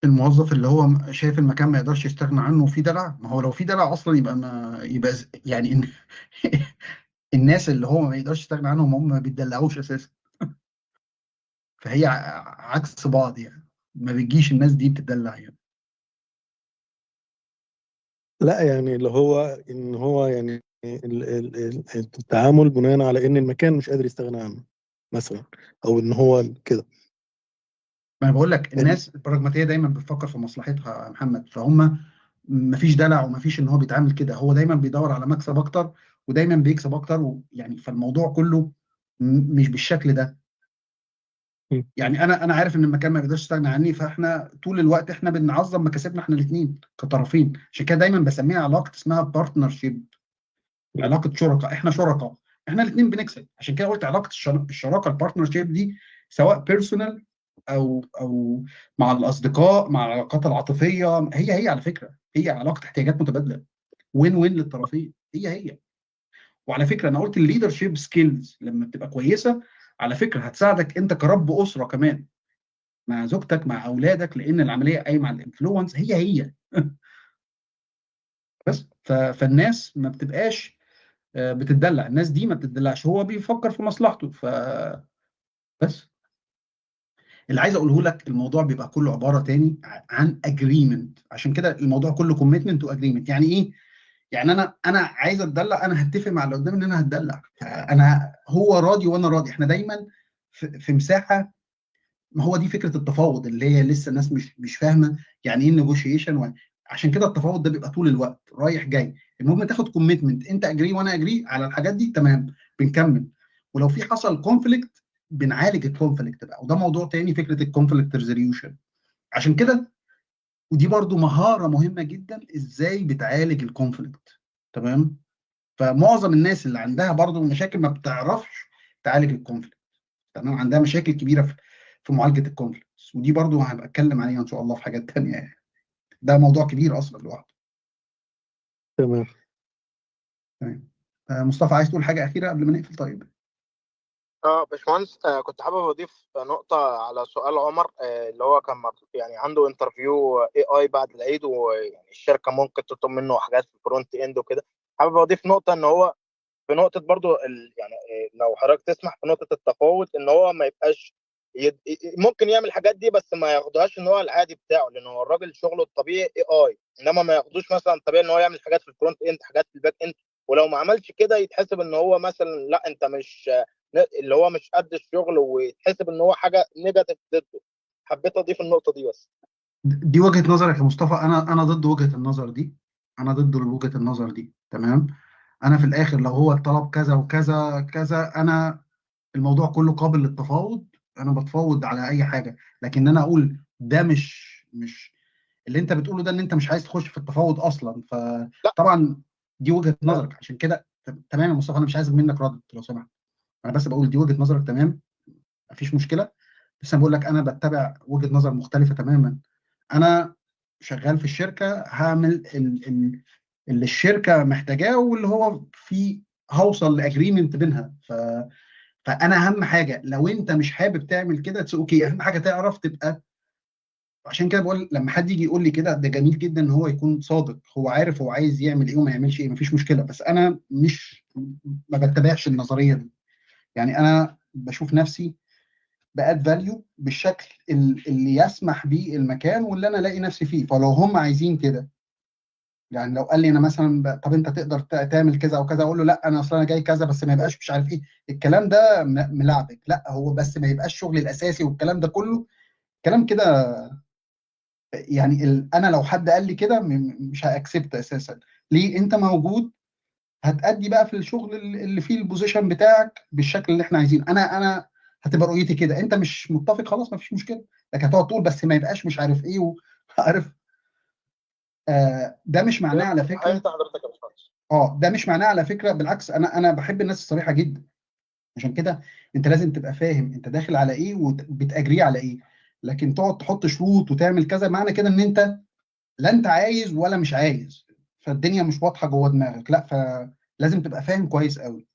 الموظف اللي هو شايف المكان ما يقدرش يستغنى عنه وفي دلع، ما هو لو في دلع اصلا يبقى ما يبقى يعني الناس اللي هو ما يقدرش يستغنى عنهم هم ما بيتدلعوش اساسا. فهي عكس بعض يعني، ما بتجيش الناس دي بتدلع يعني. لا يعني اللي هو إن هو يعني التعامل بناء على إن المكان مش قادر يستغنى عنه مثلا، أو إن هو كده. ما انا بقول لك الناس البراجماتيه دايما بتفكر في مصلحتها يا محمد، فهم ما فيش دلع وما فيش ان هو بيتعامل كده، هو دايما بيدور على مكسب اكتر، ودايما بيكسب اكتر، يعني فالموضوع كله مش بالشكل ده. يعني انا عارف ان المكان ما بيقدرش يستغنى عني، فاحنا طول الوقت احنا بنعظم مكاسبنا احنا الاثنين كطرفين. عشان كده دايما بسميها علاقه اسمها بارتنرشيب، علاقه شركاء. احنا شركاء، احنا الاثنين بنكسب. عشان كده قلت علاقه الشراكه البارتنرشيب دي، سواء بيرسونال او مع الاصدقاء، مع العلاقات العاطفيه، هي على فكره هي علاقه احتياجات متبادله، وين وين للطرفين، هي. وعلى فكره انا قلت الليدرشيب سكيلز لما بتبقى كويسه، على فكره هتساعدك انت كرب اسره كمان مع زوجتك مع اولادك، لان العمليه قايمه على الانفلونس، هي بس فالناس ما بتبقاش بتدلع، الناس دي ما بتدلعش، هو بيفكر في مصلحته. بس اللي عايز اقوله لك، الموضوع بيبقى كله عباره تاني عن اجريمنت. عشان كده الموضوع كله كوميتمنت واجريمنت. يعني ايه؟ يعني انا عايز اتدلع، انا هتفق مع اللي قدامي ان انا هتدلع، هو راضي وانا راضي. احنا دايما في مساحه، ما هو دي فكره التفاوض اللي هي لسه الناس مش فاهمه يعني ايه النيجوشيشن. عشان كده التفاوض ده بيبقى طول الوقت رايح جاي. المهم تاخد كوميتمنت، انت اجري وانا اجري على الحاجات دي، تمام، بنكمل. ولو في حصل كونفليكت بنعالج الكونفليكت بقى، وده موضوع تاني، فكره الكونفليكت ريزوليوشن. عشان كده ودي برضو مهاره مهمه جدا، ازاي بتعالج الكونفليكت. تمام. فمعظم الناس اللي عندها برضو مشاكل ما بتعرفش تعالج الكونفليكت. تمام. عندها مشاكل كبيره في معالجه الكونفليكت، ودي برضو هبقى اتكلم عليها ان شاء الله في حاجات تانية يعني. ده موضوع كبير اصلا لوحده. تمام. تمام. مصطفى، عايز تقول حاجه اخيره قبل ما نقفل؟ طيب. باشمهندس، كنت حابب اضيف نقطه على سؤال عمر، اللي هو كان يعني عنده انترفيو اي بعد العيد، ويعني الشركه ممكن تطلب منه حاجات في الفرونت اند وكده. حابب اضيف نقطه ان هو في نقطه برضو يعني لو حضرتك تسمح، في نقطه التفاوض، ان هو ما يبقاش ممكن يعمل الحاجات دي بس ما ياخدهاش ان هو العادي بتاعه، لان هو الراجل شغله الطبيعي اي، انما ما ياخدوش مثلا طبيعي ان هو يعمل حاجات في الفرونت اند، حاجات في الباك اند. ولو ما عملش كده يتحسب ان هو مثلا لا انت مش اللي هو مش قد الشغل، ويتحسب ان هو حاجه نيجاتيف ضده. حبيت اضيف النقطه دي بس. دي وجهه نظرك يا مصطفى، انا ضد وجهه النظر دي. انا ضد وجهه النظر دي. تمام. انا في الاخر لو هو الطلب كذا وكذا كذا، انا الموضوع كله قابل للتفاوض، انا بتفاوض على اي حاجه. لكن انا اقول ده مش اللي انت بتقوله ده، ان انت مش عايز تخش في التفاوض اصلا، لا فطبعا دي وجهه نظرك. عشان كده تمام يا مصطفى، انا مش عايز منك رد لو سمحت، انا بس بقول دي وجهه نظرك، تمام، مفيش مشكله. بس انا بقول لك انا بتبع وجهه نظر مختلفه تماما. انا شغال في الشركه، هعمل اللي الشركه محتاجاه، واللي هو في هوصل لاجريمنت بينها. فانا اهم حاجه، لو انت مش حابب تعمل كده اتس اوكي، اهم حاجه تعرف تبقى. عشان كده بقول لما حد يجي يقول لي كده، ده جميل جدا ان هو يكون صادق، هو عارف هو عايز يعمل ايه وما يعملش ايه، مفيش مشكله. بس انا مش ما بتبعش النظريه دي. يعني انا بشوف نفسي باد فاليو بالشكل اللي يسمح بيه المكان واللي انا الاقي نفسي فيه. فلو هم عايزين كده، يعني لو قال لي انا مثلا طب انت تقدر تعمل كذا او كذا، اقول له لا انا اصلا انا جاي كذا، بس ما يبقاش مش عارف ايه الكلام ده ملعبك، لا هو بس ما يبقاش شغلي الاساسي والكلام ده كله كلام كده. يعني انا لو حد قال لي كده مش هاكسبت اساسا. ليه؟ انت موجود هتأدي بقى في الشغل اللي فيه البوزيشن بتاعك بالشكل اللي احنا عايزينه. انا هتبقى رؤيتي كده، انت مش متفق خلاص ما فيش مشكله، لكن هتقعد تقول بس ما يبقاش مش عارف ايه وعارف. ده مش معناه على فكره. حياتي حضرتك يا باشمهندس. ده مش معناه على فكره، بالعكس انا بحب الناس الصريحه جدا. عشان كده انت لازم تبقى فاهم انت داخل على ايه وبتأجريه على ايه. لكن تقعد تحط شروط وتعمل كذا، معنى كده ان انت لا انت عايز ولا مش عايز، فالدنيا مش واضحه جوه دماغك. لا، فلازم تبقى فاهم كويس قوي.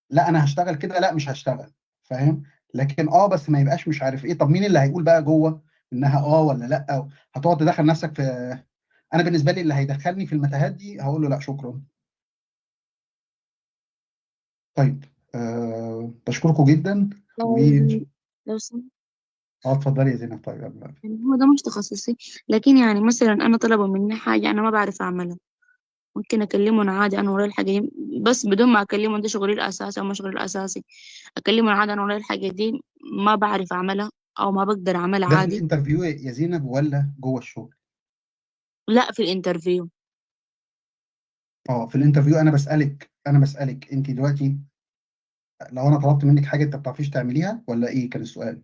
لا انا هشتغل كده، لا مش هشتغل، فاهم. لكن بس ما يبقاش مش عارف ايه. طب مين اللي هيقول بقى جوه انها ولا لا؟ هتقعد تدخل نفسك في. انا بالنسبه لي اللي هيدخلني في المتاهات دي هقول له لا شكرا. طيب. بشكركم جدا و لو سمحت، اتفضلي يا زينب. طيب يعني هو ده مش تخصصي، لكن يعني مثلا أنا طلبوا مني حاجة أنا ما بعرف أعملها، ممكن أكلمهم عادي أنا ورايا الحاجة دي، بس بدون ما أكلمهم ده شغلي الأساسي أو مش شغلي الأساسي. أكلمهم عادي أنا ورايا الحاجة دي ما بعرف أعملها أو ما بقدر أعملها ده في عادي. الانترفيو يا زينب ولا جوه الشغل؟ لا، في الانترفيو. في الانترفيو انا بسالك انت دلوقتي لو انا طلبت منك حاجه انت ما بتعرفيش تعمليها ولا ايه كان السؤال؟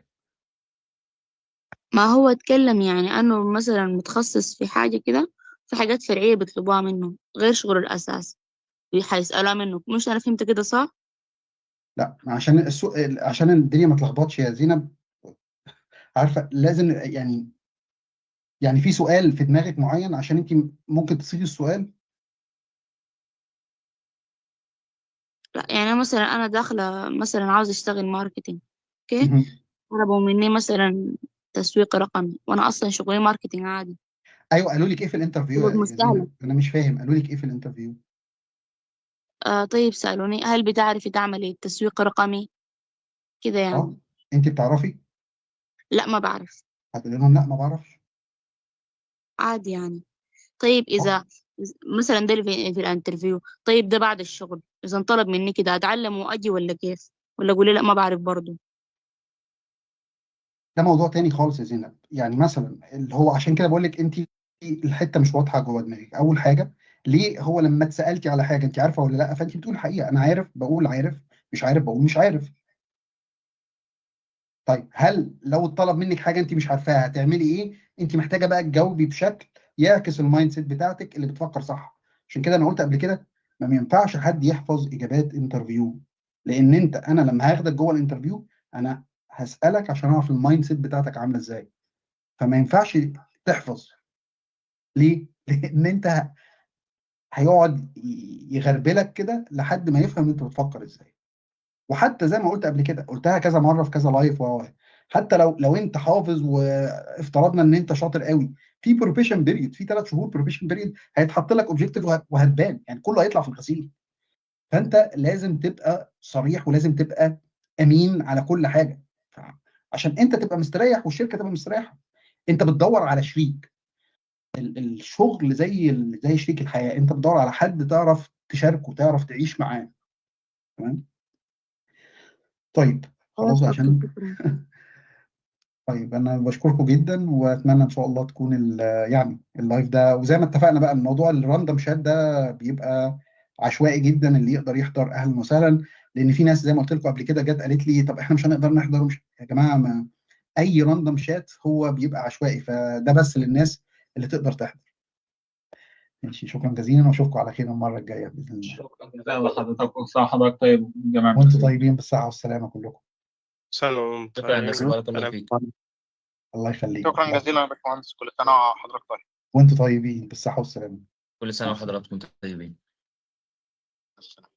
ما هو اتكلم يعني انه مثلا متخصص في حاجة كده، في حاجات فرعية بيطلبوها منه غير شغله الاساسي، هيسألوها منه. مش انا فهمت كده صح؟ لا، عشان عشان الدنيا ما تلخبطش يا زينب، عارفه لازم يعني في سؤال في دماغك معين عشان انت ممكن تصيغي السؤال. لا يعني مثلا انا داخلة مثلا عاوز اشتغل ماركتينج، اوكي، مهم. طلبوا مني مثلا تسويق رقمي، وانا اصلا شغلي ماركتينج عادي. ايوه، قالوا لك ايه في الانترفيو شغل يا مستهلك. زينب؟ انا مش فاهم، قالوا لك ايه في الانترفيو؟ طيب سألوني هل بتعرفي تعملي التسويق الرقمي كده اه، يعني. انت بتعرفي؟ لا ما بعرف. هتقول لهم لا ما بعرفش. عادي يعني. طيب اه، إذا مثلا ده اللي في الانترفيو، طيب ده بعد الشغل إذا طلب مني كده أتعلم وأجي ولا كيف؟ ولا أقول لا ما بعرف برضو؟ ده موضوع تاني خالص يا زينب. يعني مثلا اللي هو عشان كده بقول لك انت الحته مش واضحه جوه دماغك. اول حاجه، ليه هو لما اتسالتي على حاجه انت عارفه ولا لا، فانت بتقول الحقيقه، انا عارف بقول عارف، مش عارف بقول مش عارف. طيب هل لو اتطلب منك حاجه انت مش عارفاها هتعملي ايه؟ انت محتاجه بقى تجاوبي بشكل يعكس المايند سيت بتاعتك اللي بتفكر صح. عشان كده انا قلت قبل كده ما ينفعش حد يحفظ اجابات انترفيو، لان انا لما هاخدك جوه الانترفيو انا هسالك عشان اعرف المايند سيت بتاعتك عامله ازاي. فما ينفعش تحفظ. ليه؟ لان انت هيقعد يغربلك كده لحد ما يفهم انت بتفكر ازاي. وحتى زي ما قلت قبل كده، قلتها كذا مره في كذا لايف حتى لو انت حافظ وافترضنا ان انت شاطر قوي، في بروبيشن بيريد، في 3 شهور بروبيشن بيريد هيتحط لك اوبجيكتيف وهتبان، يعني كله هيطلع في الغسيل. فانت لازم تبقى صريح ولازم تبقى امين على كل حاجه، عشان انت تبقى مستريح والشركه تبقى مستريحه. انت بتدور على شريك، الشغل زي شريك الحياه، انت بتدور على حد تعرف تشاركه، تعرف تعيش معاه. تمام. طيب خلاص خلاص أوكي عشان شكرا. طيب انا بشكركم جدا، واتمنى ان شاء الله تكون يعني اللايف ده، وزي ما اتفقنا بقى الموضوع الراندوم شات ده بيبقى عشوائي جدا، اللي يقدر يحضر اهلا وسهلا. لان في ناس زي ما قلت لكم قبل كده جت قالت لي طب احنا مش هنقدر نحضر، مش يا جماعه، ما اي راندوم شات هو بيبقى عشوائي، فده بس للناس اللي تقدر تحضر. ماشي، شكرا جزيلا، واشوفكم على خير المره الجايه باذن الله. شكرا جزيلا لحضرتك، وكل سنه وحضرتك طيب جميعا. وانتم طيبين بالصحه والسلامه كلكم. سلام شكرا يا طيب. هندسة، بارك الله سلام. فيك. الله يخليك. شكرا جزيلا يا باشمهندس، كل سنة وحضرتك طيب. وانتم طيبين بالصحه والسلامه. كل سنة مع السلامه. وحضراتكم طيبين. السلام.